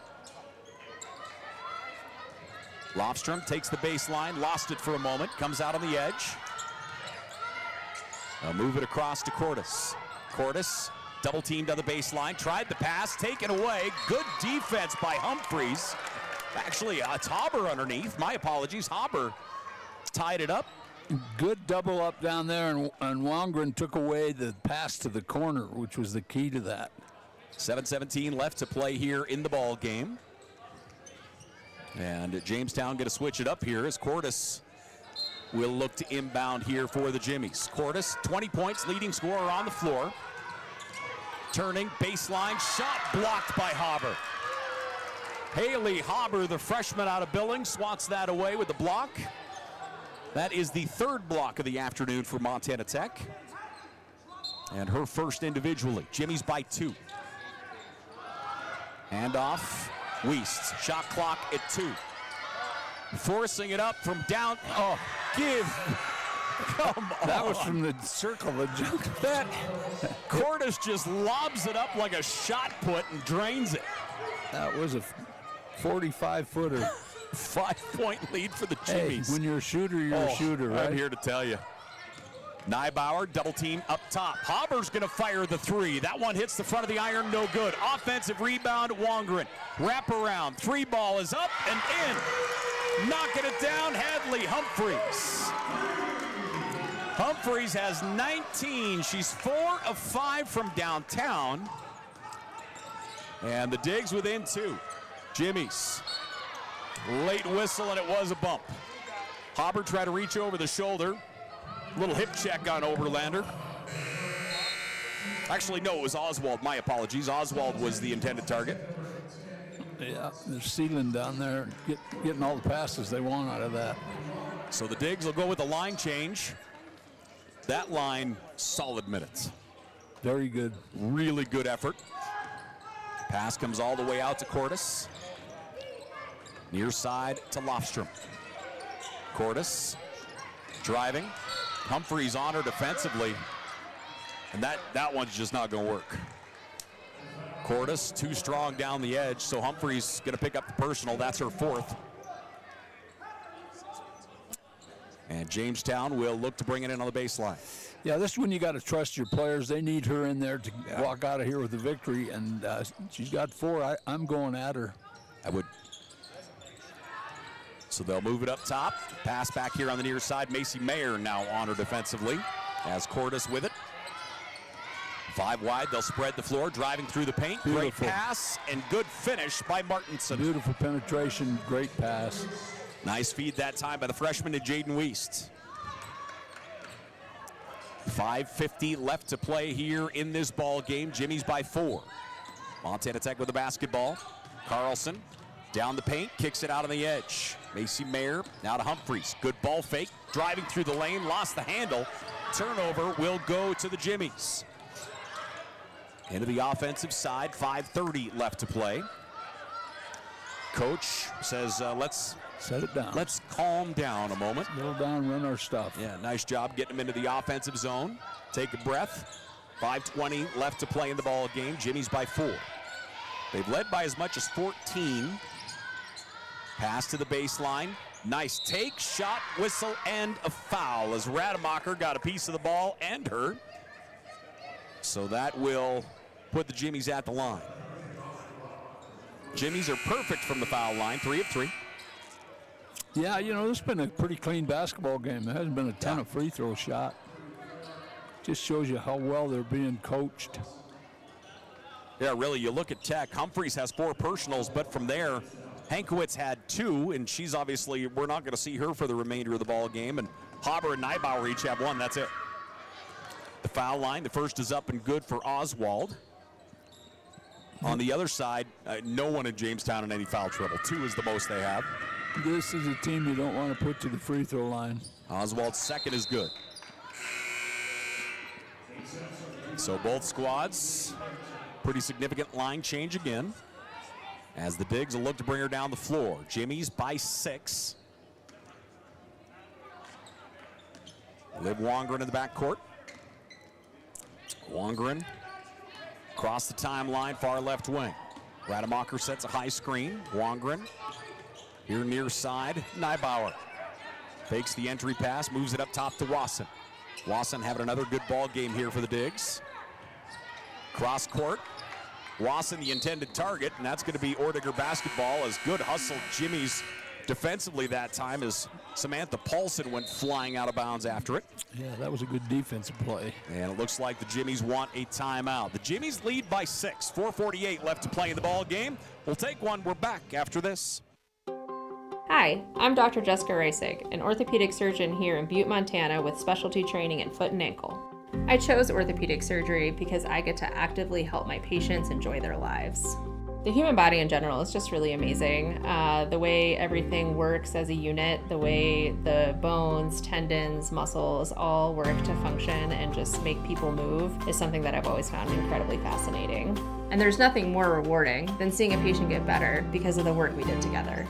Lofstrom takes the baseline, lost it for a moment, comes out on the edge. They'll move it across to Cordes. Cordes double teamed on the baseline, tried the pass, taken away. Good defense by Humphreys. Actually, it's Haber underneath. My apologies. Haber tied it up. Good double up down there, and Wongren took away the pass to the corner, which was the key to that. 7:17 left to play here in the ball game. And Jamestown going to switch it up here as Cordes will look to inbound here for the Jimmies. Cordes, 20 points, leading scorer on the floor. Turning, baseline, shot blocked by Haber. Haley Haber, the freshman out of Billings, swats that away with the block. That is the 3rd block of the afternoon for Montana Tech. And her first individually. Jimmies by 2. Handoff. Weist. Shot clock at 2. Forcing it up from down. Oh, come on. That was from the circle that jumped. That Cordes just lobs it up like a shot put and drains it. That was a 45-footer. 5-point lead for the Hey, Jimmies. when you're a shooter, you're a shooter, right? I'm here to tell you. Neibauer, double team up top. Haber's going to fire the 3. That one hits the front of the iron, no good. Offensive rebound, Wongren. Wrap around, 3 ball is up and in. Knocking it down, Hadley Humphreys. Humphreys has 19. She's 4 of 5 from downtown. And the Digs within 2. Jimmies. Late whistle, and it was a bump. Haber tried to reach over the shoulder. Little hip check on Oberlander. Actually, no, it was Oswald. My apologies. Oswald was the intended target. Yeah, they're sealing down there, getting all the passes they want out of that. So the Digs will go with the line change. That line, solid minutes. Very good. Really good effort. Pass comes all the way out to Cordes. Near side to Lofstrom. Cordes driving. Humphreys on her defensively. And that one's just not going to work. Cordes too strong down the edge, so Humphreys going to pick up the personal. That's her 4th. And Jamestown will look to bring it in on the baseline. Yeah, this is when you got to trust your players. They need her in there to walk out of here with a victory, and she's got 4. I'm going at her. I would. So they'll move it up top. Pass back here on the near side. Macy Mayer now on her defensively as Cordes with it. 5 wide, they'll spread the floor, driving through the paint. Beautiful. Great pass and good finish by Martinson. Beautiful penetration, great pass. Nice feed that time by the freshman to Jaden Weist. 5:50 left to play here in this ball game. Jimmies by 4. Montana Tech with the basketball. Carlson down the paint, kicks it out on the edge. Macy Mayer now to Humphreys. Good ball fake, driving through the lane, lost the handle. Turnover will go to the Jimmies. Into the offensive side, 5:30 left to play. Coach says, let's set it down. Let's calm down a moment. Little down, run our stuff. Yeah, nice job getting them into the offensive zone. Take a breath. 5:20 left to play in the ball game. Jimmies by 4. They've led by as much as 14. Pass to the baseline. Nice take, shot, whistle, and a foul as Rademacher got a piece of the ball and hurt. So that will put the Jimmies at the line. Jimmies are perfect from the foul line, 3 of 3. Yeah, you know, this has been a pretty clean basketball game. There hasn't been a ton of free throw shot. Just shows you how well they're being coached. Yeah, really, you look at Tech. Humphreys has 4 personals, but from there, Hankowitz had 2, and she's obviously, we're not going to see her for the remainder of the ball game. And Haber and Neibauer each have 1. That's it. The foul line, the first is up and good for Oswald. On the other side, no one in Jamestown in any foul trouble. 2 is the most they have. This is a team you don't want to put to the free throw line. Oswald's second is good. So both squads, pretty significant line change again. As the Digs will look to bring her down the floor. Jimmies by 6. Liv Wongren in the backcourt. Wongren across the timeline, far left wing. Rademacher sets a high screen. Wongren here near side. Neibauer fakes the entry pass, moves it up top to Wasson. Wasson having another good ball game here for the Digs. Cross court. Wasson the intended target, and that's going to be Orediggers basketball. As good hustle Jimmies defensively that time as Samantha Paulson went flying out of bounds after it. Yeah, that was a good defensive play. And it looks like the Jimmies want a timeout. The Jimmies lead by 6. 4:48 left to play in the ball game. We'll take one. We're back after this. Hi, I'm Dr. Jessica Reisig, an orthopedic surgeon here in Butte, Montana with specialty training in foot and ankle. I chose orthopedic surgery because I get to actively help my patients enjoy their lives. The human body in general is just really amazing. The way everything works as a unit, the way the bones, tendons, muscles all work to function and just make people move is something that I've always found incredibly fascinating. And there's nothing more rewarding than seeing a patient get better because of the work we did together.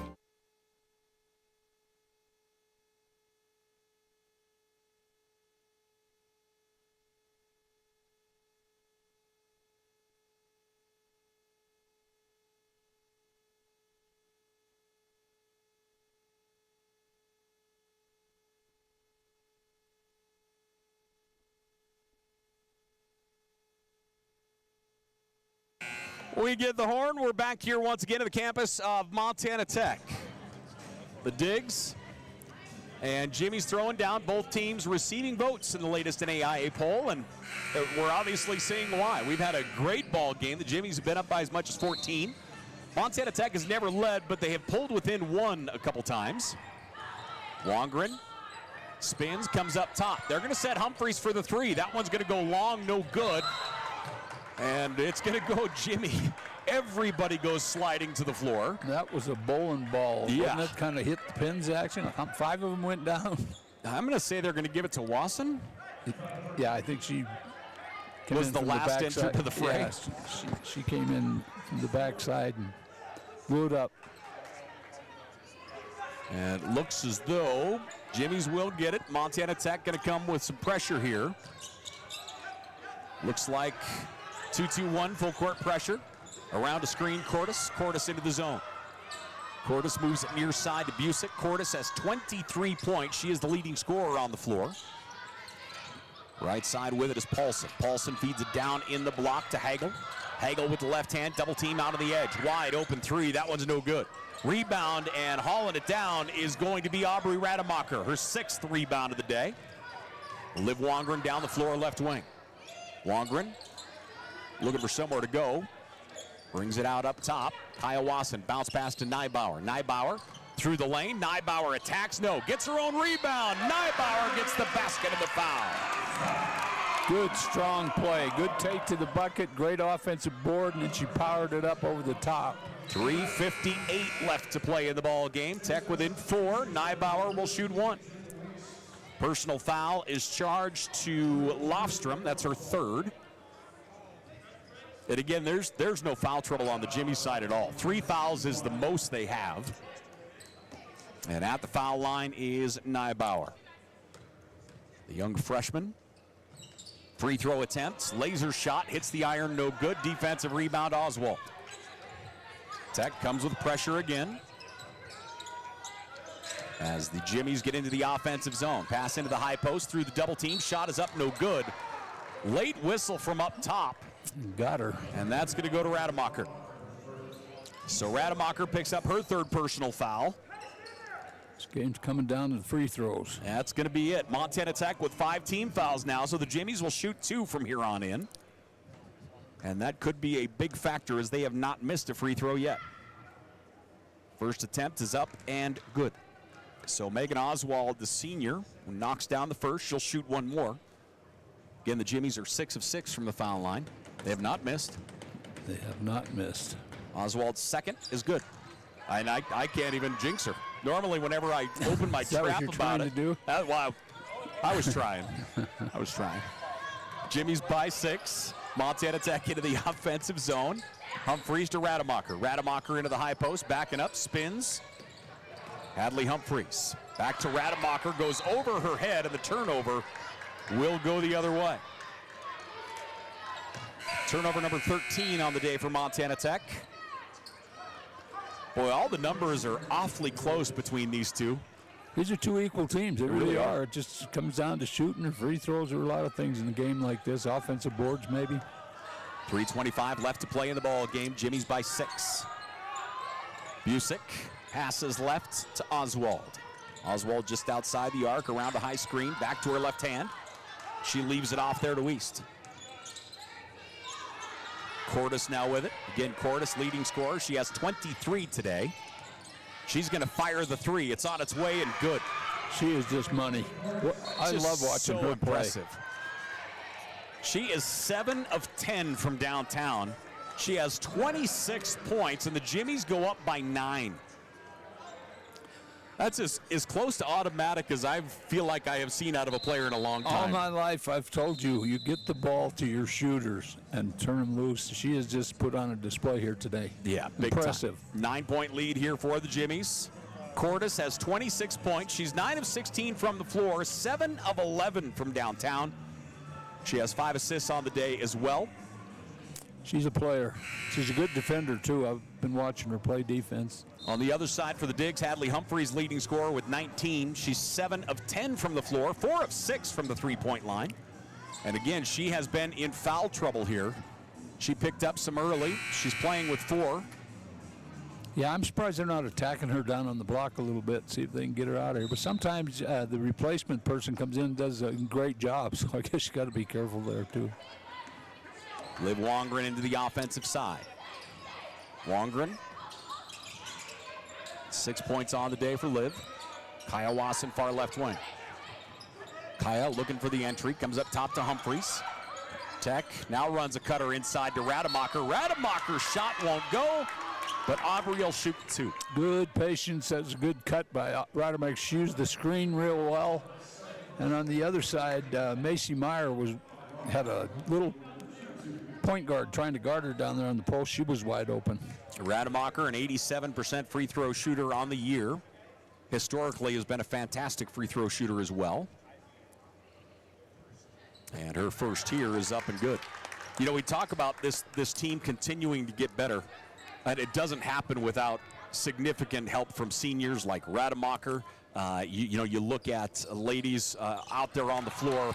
We get the horn. We're back here once again at the campus of Montana Tech. The Digs and Jimmy's throwing down. Both teams receiving votes in the latest NAIA poll, and we're obviously seeing why. We've had a great ball game. The Jimmies have been up by as much as 14. Montana Tech has never led, but they have pulled within one a couple times. Wongren spins, comes up top. They're going to set Humphreys for the three. That one's going to go long, no good. And it's going to go Jimmy. Everybody goes sliding to the floor. That was a bowling ball. Yeah. Wasn't it kind of hit the pins action? 5 of them went down. I'm going to say they're going to give it to Wasson. Yeah, I think she came Was in the from last backside. entrant to the fray. Yeah, she came in from the backside and blew it up. And it looks as though Jimmy's will get it. Montana Tech going to come with some pressure here. Looks like 2-2-1 full court pressure. Around a screen, Cordes into the zone. Cordes moves it near side to Busick. Cordes has 23 points. She is the leading scorer on the floor. Right side with it is Paulson. Paulson feeds it down in the block to Hagel. Hagel with the left hand, double team out of the edge. Wide open three, that one's no good. Rebound and hauling it down is going to be Aubrey Rademacher, her 6th rebound of the day. Liv Wongren down the floor, left wing. Wongren looking for somewhere to go. Brings it out up top. Kaya Wasson, bounce pass to Neibauer. Neibauer through the lane. Neibauer attacks, no. Gets her own rebound. Neibauer gets the basket and the foul. Good, strong play. Good take to the bucket. Great offensive board, and then she powered it up over the top. 3:58 left to play in the ball game. Tech within 4. Neibauer will shoot 1. Personal foul is charged to Lofstrom. That's her 3rd. And again, there's no foul trouble on the Jimmy side at all. 3 fouls is the most they have. And at the foul line is Neibauer. The young freshman. Free throw attempts. Laser shot. Hits the iron. No good. Defensive rebound, Oswald. Tech comes with pressure again. As the Jimmies get into the offensive zone. Pass into the high post through the double team. Shot is up. No good. Late whistle from up top. Got her. And that's going to go to Rademacher. So Rademacher picks up her 3rd personal foul. This game's coming down to the free throws. That's going to be it. Montana Tech with 5 team fouls now, so the Jimmies will shoot 2 from here on in. And that could be a big factor as they have not missed a free throw yet. First attempt is up and good. So Megan Oswald, the senior, knocks down the first. She'll shoot 1 more. Again, the Jimmies are 6 of 6 from the foul line. They have not missed. They have not missed. Oswald's 2nd is good. And I can't even jinx her. Normally, whenever I open my trap about it, well, I was trying. I was trying. Jimmy's by 6. Montana Tech into the offensive zone. Humphreys to Rademacher. Rademacher into the high post, backing up, spins. Hadley Humphreys back to Rademacher, goes over her head, and the turnover will go the other way. Turnover number 13 on the day for Montana Tech. Boy, all the numbers are awfully close between these two. These are 2 equal teams. They really are. It just comes down to shooting and free throws. There are a lot of things in a game like this. Offensive boards, maybe. 3:25 left to play in the ball game. Jimmy's by 6. Busick passes left to Oswald. Oswald just outside the arc, around a high screen, back to her left hand. She leaves it off there to East. Cordes now with it. Again, Cordes leading scorer. She has 23 today. She's going to fire the 3. It's on its way and good. She is just money. I love watching her play. Impressive. She is 7 of 10 from downtown. She has 26 points, and the Jimmies go up by 9. That's as close to automatic as I feel like I have seen out of a player in a long time. All my life, I've told you, you get the ball to your shooters and turn them loose. She has just put on a display here today. Yeah, big impressive. 9-point lead here for the Jimmies. Cordes has 26 points. She's 9 of 16 from the floor, 7 of 11 from downtown. She has 5 assists on the day as well. She's a player. She's a good defender, too. I've been watching her play defense. On the other side for the Digs, Hadley Humphreys leading scorer with 19. She's 7 of 10 from the floor, 4 of 6 from the three-point line. And again, she has been in foul trouble here. She picked up some early. She's playing with 4. Yeah, I'm surprised they're not attacking her down on the block a little bit, see if they can get her out of here. But sometimes the replacement person comes in and does a great job, so I guess you got to be careful there, too. Liv Wongren into the offensive side. Wongren, 6 points on the day for Liv. Kaya Wasson, far left wing. Kaya looking for the entry, comes up top to Humphreys. Tech now runs a cutter inside to Rademacher. Rademacher's shot won't go, but Aubrey will shoot 2. Good patience. That was a good cut by Rademacher. She used the screen real well. And on the other side, Macy Meyer had a little point guard trying to guard her down there on the post. She was wide open. Rademacher, an 87% free throw shooter on the year. Historically has been a fantastic free throw shooter as well. And her first here is up and good. You know, we talk about this team continuing to get better, and it doesn't happen without significant help from seniors like Rademacher. You look at ladies out there on the floor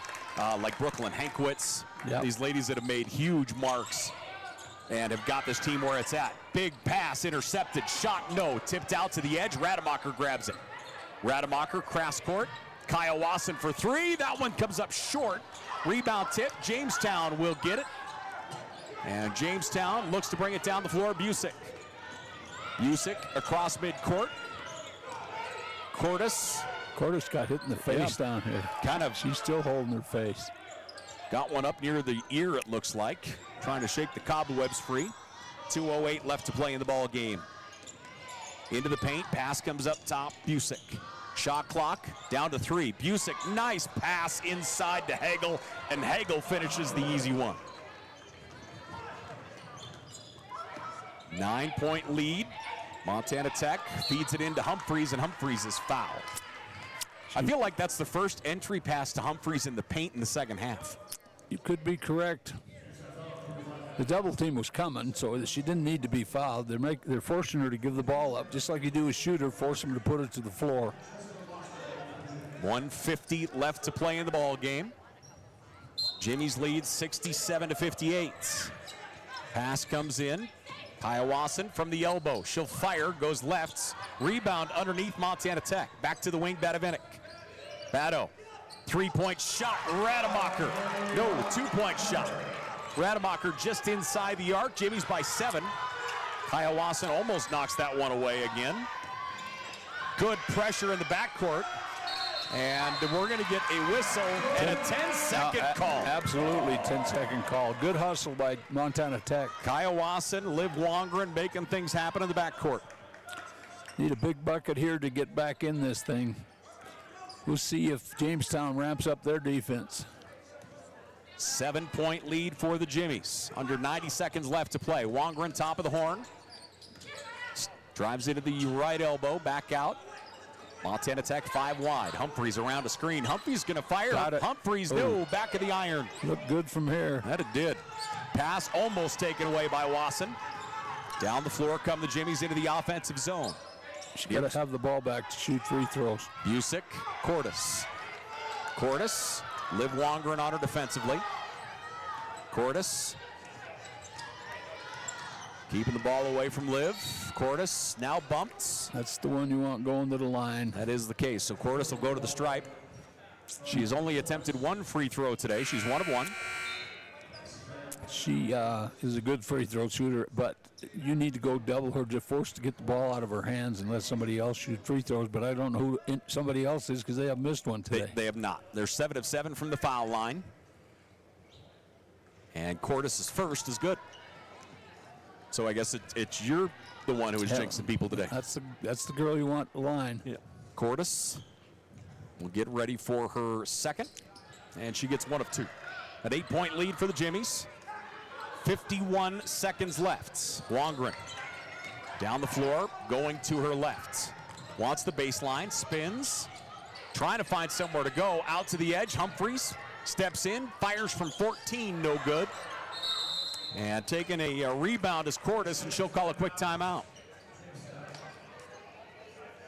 like Brooklyn Hankwitz. Yep. These ladies that have made huge marks and have got this team where it's at. Big pass intercepted, shot no, tipped out to the edge. Rademacher grabs it. Rademacher, cross court. Kaya Wasson for 3. That one comes up short. Rebound tip. Jamestown will get it. And Jamestown looks to bring it down the floor. Busick across midcourt. Cordes got hit in the face down here. She's still holding her face. Got one up near the ear, it looks like. Trying to shake the cobwebs free. 2:08 left to play in the ball game. Into the paint. Pass comes up top. Busick. Shot clock down to 3. Busick, nice pass inside to Hagel, and Hagel finishes the easy one. 9-point lead. Montana Tech feeds it into Humphreys, and Humphreys is fouled. I feel like that's the first entry pass to Humphreys in the paint in the second half. You could be correct. The double team was coming, so she didn't need to be fouled. They're forcing her to give the ball up, just like you do a shooter, force them to put it to the floor. 1:50 left to play in the ball game. Jimmy's lead 67-58. Pass comes in. Kaya Wasson from the elbow. She'll fire, goes left. Rebound underneath Montana Tech. Back to the wing, Badavinik. Bado, 3-point shot. Rademacher. No, 2-point shot. Rademacher just inside the arc. Jimmy's by 7. Kaya Wasson almost knocks that one away again. Good pressure in the backcourt. And we're going to get a whistle and a 10-second call. Absolutely, 10-second call. Good hustle by Montana Tech. Kaya Wasson, Liv Wongren making things happen in the backcourt. Need a big bucket here to get back in this thing. We'll see if Jamestown ramps up their defense. 7-point lead for the Jimmies. Under 90 seconds left to play. Wongren top of the horn. Drives into the right elbow, back out. Montana Tech 5 wide. Humphreys around a screen. Humphreys going to fire. Humphreys, no, back of the iron. Looked good from here. That it did. Pass almost taken away by Wasson. Down the floor come the Jimmies into the offensive zone. She got to have the ball back to shoot free throws. Busick, Cordes. Liv Wongren on her defensively. Cordes. Keeping the ball away from Liv. Cordes now bumped. That's the one you want going to the line. That is the case. So Cordes will go to the stripe. She has only attempted 1 free throw today. She's 1 of 1. She is a good free throw shooter, but you need to go double her, just forced to get the ball out of her hands and let somebody else shoot free throws. But I don't know who somebody else is because they have missed one today. They have not. They're 7 of 7 from the foul line. And Cordes' first is good. So I guess it's you're the one who is jinxing people today. That's the girl you want the line. Yeah. Cordes will get ready for her second, and she gets one of two. An 8-point lead for the Jimmies. 51 seconds left. Wongren down the floor, going to her left. Wants the baseline, spins, trying to find somewhere to go. Out to the edge, Humphreys steps in, fires from 14, no good. And taking a rebound is Cordes, and she'll call a quick timeout.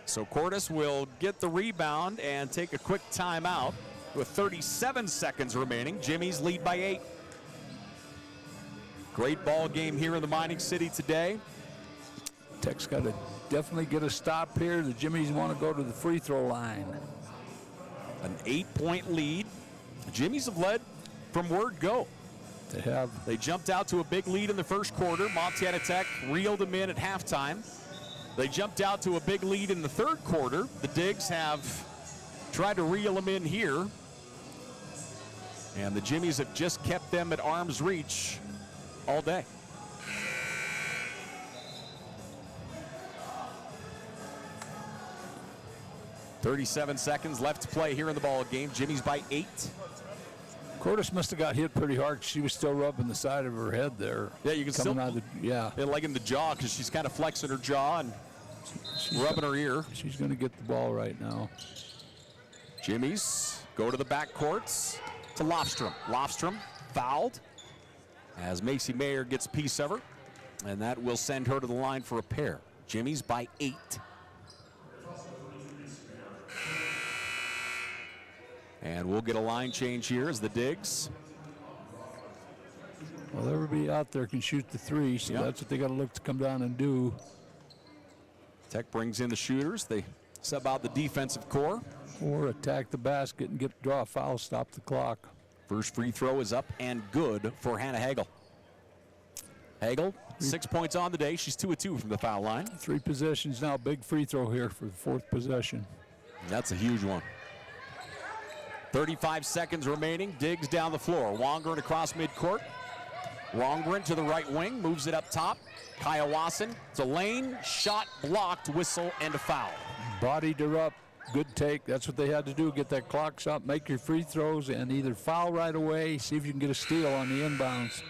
So Cordes will get the rebound and take a quick timeout with 37 seconds remaining. Jimmies lead by 8. Great ball game here in the mining city today. Tech's got to definitely get a stop here. The Jimmies want to go to the free throw line. An 8-point lead. The Jimmies have led from word go. They have. They jumped out to a big lead in the first quarter. Montana Tech reeled them in at halftime. They jumped out to a big lead in the third quarter. The Digs have tried to reel them in here. And the Jimmies have just kept them at arm's reach all day. .37 seconds left to play here in the ball game. Jimmies by 8. Cordes must have got hit pretty hard. She was still rubbing the side of her head there. Yeah, you can still, like in the jaw, because she's kind of flexing her jaw and rubbing her ear. She's going to get the ball right now. Jimmies go to the backcourts to Lofstrom. Lofstrom fouled as Macy Mayer gets a piece of her, and that will send her to the line for a pair. Jimmies by 8. And we'll get a line change here as the Digs. Well, everybody out there can shoot the three, so that's what they got to look to come down and do. Tech brings in the shooters. They sub out the defensive core. Or attack the basket and draw a foul, stop the clock. First free throw is up and good for Hannah Hagel. Hagel, 6 points on the day. She's 2 of 2 from the foul line. 3 possessions now. Big free throw here for the 4th possession. That's a huge one. 35 seconds remaining. Digs down the floor. Wongren across midcourt. Wongren to the right wing. Moves it up top. Kaya Wasson to lane. Shot blocked. Whistle and a foul. Bodied her up. Good take. That's what they had to do. Get that clock shot. Make your free throws and either foul right away. See if you can get a steal on the inbounds.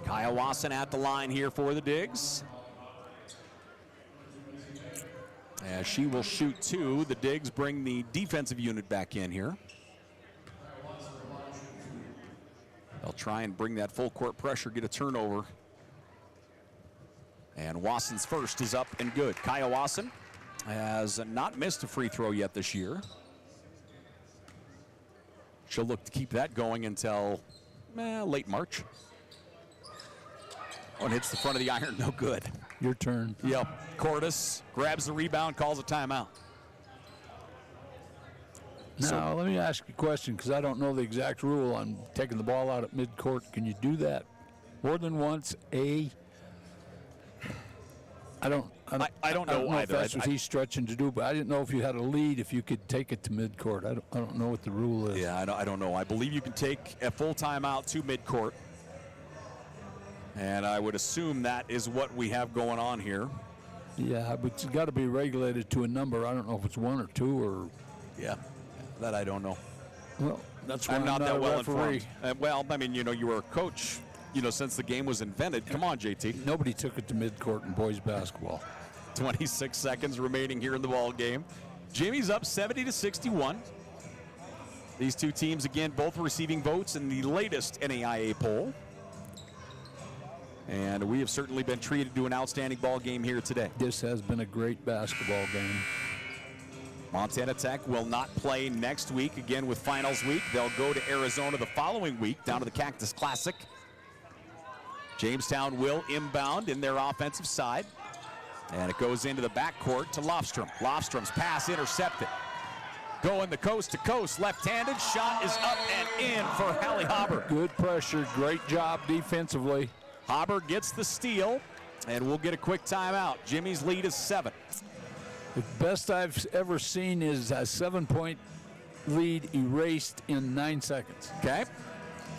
Kaya Wasson at the line here for the Digs. As she will shoot 2. The Digs bring the defensive unit back in here. They'll try and bring that full court pressure, get a turnover. And Wasson's first is up and good. Kaya Wasson has not missed a free throw yet this year. She'll look to keep that going until late March. Oh, and hits the front of the iron, no good. Your turn. Yep. Cordes grabs the rebound, calls a timeout. Now, let me ask you a question, because I don't know the exact rule on taking the ball out at midcourt. Can you do that more than once? I don't know either. if that's what he's stretching to do, but I didn't know if you had a lead, if you could take it to midcourt. I don't know what the rule is. Yeah, I don't know. I believe you can take a full timeout to midcourt. And I would assume that is what we have going on here. Yeah, but it's got to be regulated to a number. I don't know if it's 1 or 2 or... Yeah, that I don't know. Well, that's why I'm not that well referee. informed. Well, I mean, you were a coach, since the game was invented. Come on, JT. Nobody took it to midcourt in boys basketball. 26 seconds remaining here in the ball game. Jimmy's up 70-61. These two teams, again, both receiving votes in the latest NAIA poll. And we have certainly been treated to an outstanding ball game here today. This has been a great basketball game. Montana Tech will not play next week, again with finals week. They'll go to Arizona the following week, down to the Cactus Classic. Jamestown will inbound in their offensive side. And it goes into the backcourt to Lofstrom. Lofstrom's pass intercepted. Going the coast to coast, left-handed. Shot is up and in for Hallie Hobber. Good pressure, great job defensively. Hobber gets the steal, and we'll get a quick timeout. Jimmy's lead is 7. The best I've ever seen is a 7-point lead erased in 9 seconds. Okay.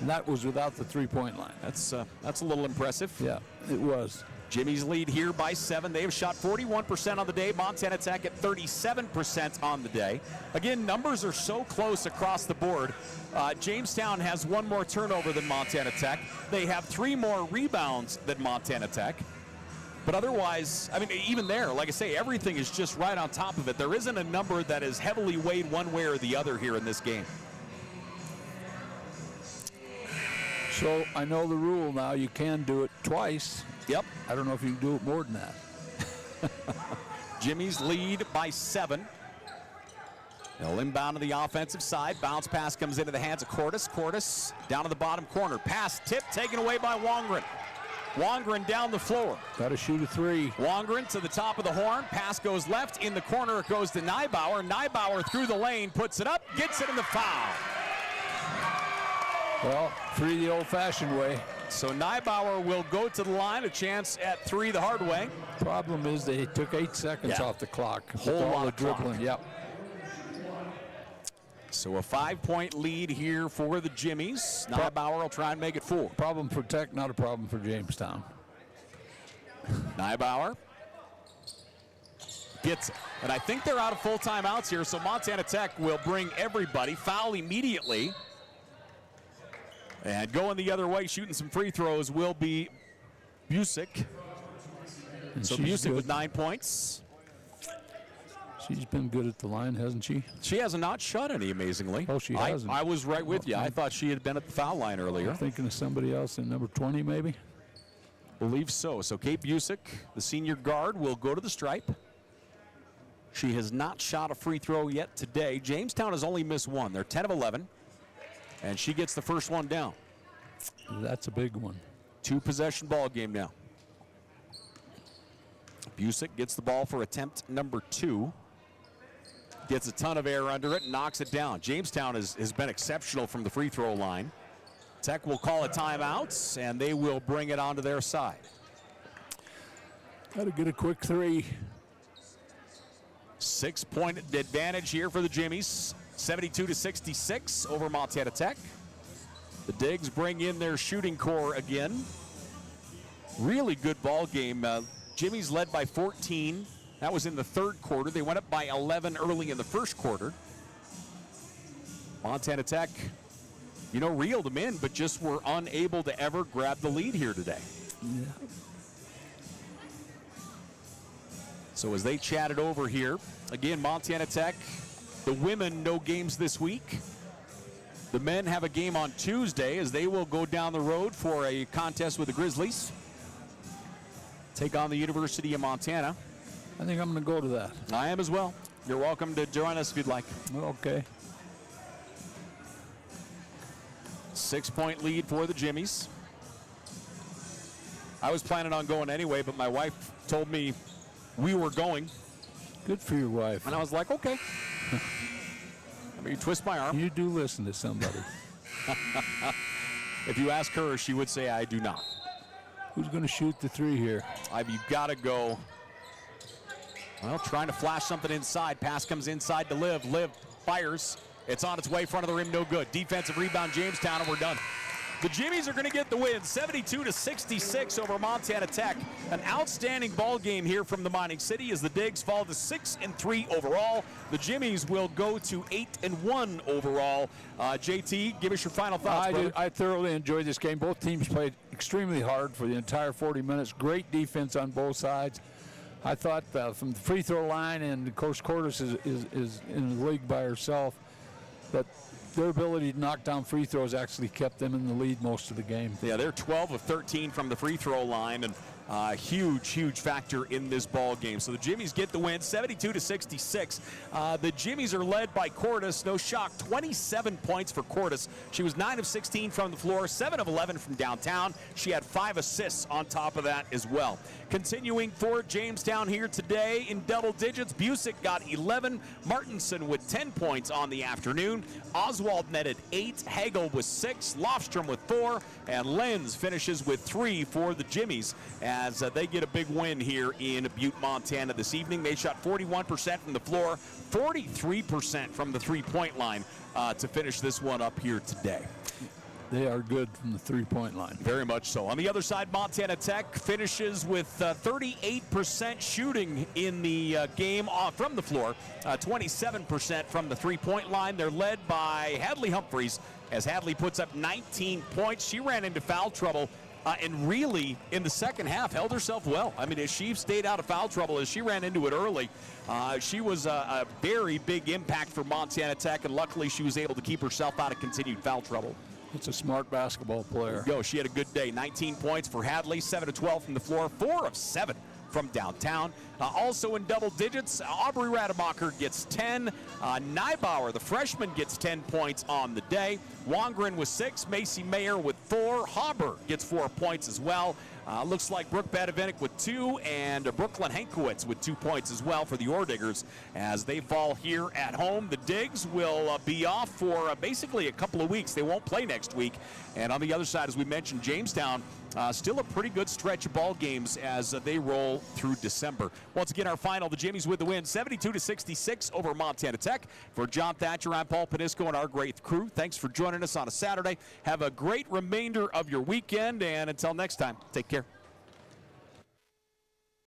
And that was without the three-point line. That's a little impressive. Yeah, it was. Jimmies lead here by 7. They have shot 41% on the day. Montana Tech at 37% on the day. Again, numbers are so close across the board. Jamestown has 1 more turnover than Montana Tech. They have 3 more rebounds than Montana Tech. But otherwise, I mean, even there, like I say, everything is just right on top of it. There isn't a number that is heavily weighed one way or the other here in this game. So I know the rule now. You can do it twice. Yep. I don't know if you can do it more than that. Jimmy's lead by 7. They'll inbound to the offensive side. Bounce pass comes into the hands of Cordes. Cordes down to the bottom corner. Pass tip taken away by Wongren. Wongren down the floor. Got to shoot a 3. Wongren to the top of the horn. Pass goes left. In the corner it goes to Neibauer. Neibauer through the lane, puts it up, gets it in the foul. Well, 3 the old-fashioned way. So Neibauer will go to the line, a chance at 3 the hard way. Problem is they took 8 seconds off the clock. Whole lot of dribbling. Yep. So a 5-point lead here for the Jimmies. Neibauer will try and make it 4. Problem for Tech, not a problem for Jamestown. Neibauer gets it. And I think they're out of full timeouts here, so Montana Tech will bring everybody. Foul immediately. And going the other way, shooting some free throws, will be Busick. So Busick with 9 points. She's been good at the line, hasn't she? She has not shot any, amazingly. Oh, she hasn't. I was right with you. I thought she had been at the foul line earlier. I'm thinking of somebody else in number 20, maybe? Believe so. So Kate Busick, the senior guard, will go to the stripe. She has not shot a free throw yet today. Jamestown has only missed 1. They're 10 of 11. And she gets the first one down. That's a big one. 2-possession ball game now. Busick gets the ball for attempt number 2. Gets a ton of air under it and knocks it down. Jamestown has been exceptional from the free throw line. Tech will call a timeout, and they will bring it onto their side. Got to get a quick 3. 6-point advantage here for the Jimmies. 72-66 over Montana Tech. The Digs bring in their shooting core again. Really good ball game. Jimmies led by 14. That was in the 3rd quarter. They went up by 11 early in the 1st quarter. Montana Tech, reeled them in, but just were unable to ever grab the lead here today. Yeah. So as they chatted over here, again, Montana Tech, the women, no games this week. The men have a game on Tuesday as they will go down the road for a contest with the Grizzlies. Take on the University of Montana. I think I'm going to go to that. I am as well. You're welcome to join us if you'd like. Okay. 6-point lead for the Jimmies. I was planning on going anyway, but my wife told me we were going. Good for your wife. And I was like, okay. You twist my arm. You do listen to somebody. If you ask her, she would say I do not. Who's going to shoot the 3 here? You've got to go. Well, trying to flash something inside. Pass comes inside to Liv. Liv fires. It's on its way, front of the rim, no good. Defensive rebound, Jamestown, and we're done. The Jimmies are going to get the win, 72-66 over Montana Tech. An outstanding ball game here from the Mining City as the Digs fall to 6-3 overall. The Jimmies will go to 8-1 overall. JT, give us your final thoughts, brother. I thoroughly enjoyed this game. Both teams played extremely hard for the entire 40 minutes. Great defense on both sides. I thought from the free throw line, and Coach Cordes is in the league by herself, that their ability to knock down free throws actually kept them in the lead most of the game. Yeah, they're 12 of 13 from the free throw line, and huge factor in this ball game. So the Jimmies get the win, 72-66. The Jimmies are led by Cordes. No shock, 27 points for Cordes. She was 9 of 16 from the floor, 7 of 11 from downtown. She had 5 assists on top of that as well. Continuing for Jamestown here today in double digits, Busick got 11. Martinson with 10 points on the afternoon. Oswald netted 8. Hagel with 6. Lofstrom with 4. And Lenz finishes with 3 for the Jimmies as they get a big win here in Butte, Montana this evening. They shot 41% from the floor, 43% from the three-point line to finish this one up here today. They are good from the three-point line. Very much so. On the other side, Montana Tech finishes with 38% shooting in the game from the floor, 27% from the three-point line. They're led by Hadley Humphreys as Hadley puts up 19 points. She ran into foul trouble and really, in the second half, held herself well. I mean, as she stayed out of foul trouble, as she ran into it early, she was a very big impact for Montana Tech, and luckily she was able to keep herself out of continued foul trouble. It's a smart basketball player. Yo, she had a good day. 19 points for Hadley, 7 of 12 from the floor, 4 of 7 from downtown. Also in double digits, Aubrey Rademacher gets 10. Neibauer, the freshman, gets 10 points on the day. Wongren with 6. Macy Mayer with 4. Haber gets 4 points as well. Looks like Brooke Badavinik with 2, and Brooklyn Hankowitz with 2 points as well for the Orediggers as they fall here at home. The Digs will be off for basically a couple of weeks. They won't play next week. And on the other side, as we mentioned, Jamestown, still a pretty good stretch of ball games as they roll through December. Once again, our final, the Jimmies with the win, 72-66 over Montana Tech. For John Thatcher, I'm Paul Panisco and our great crew. Thanks for joining us on a Saturday. Have a great remainder of your weekend, and until next time, take care.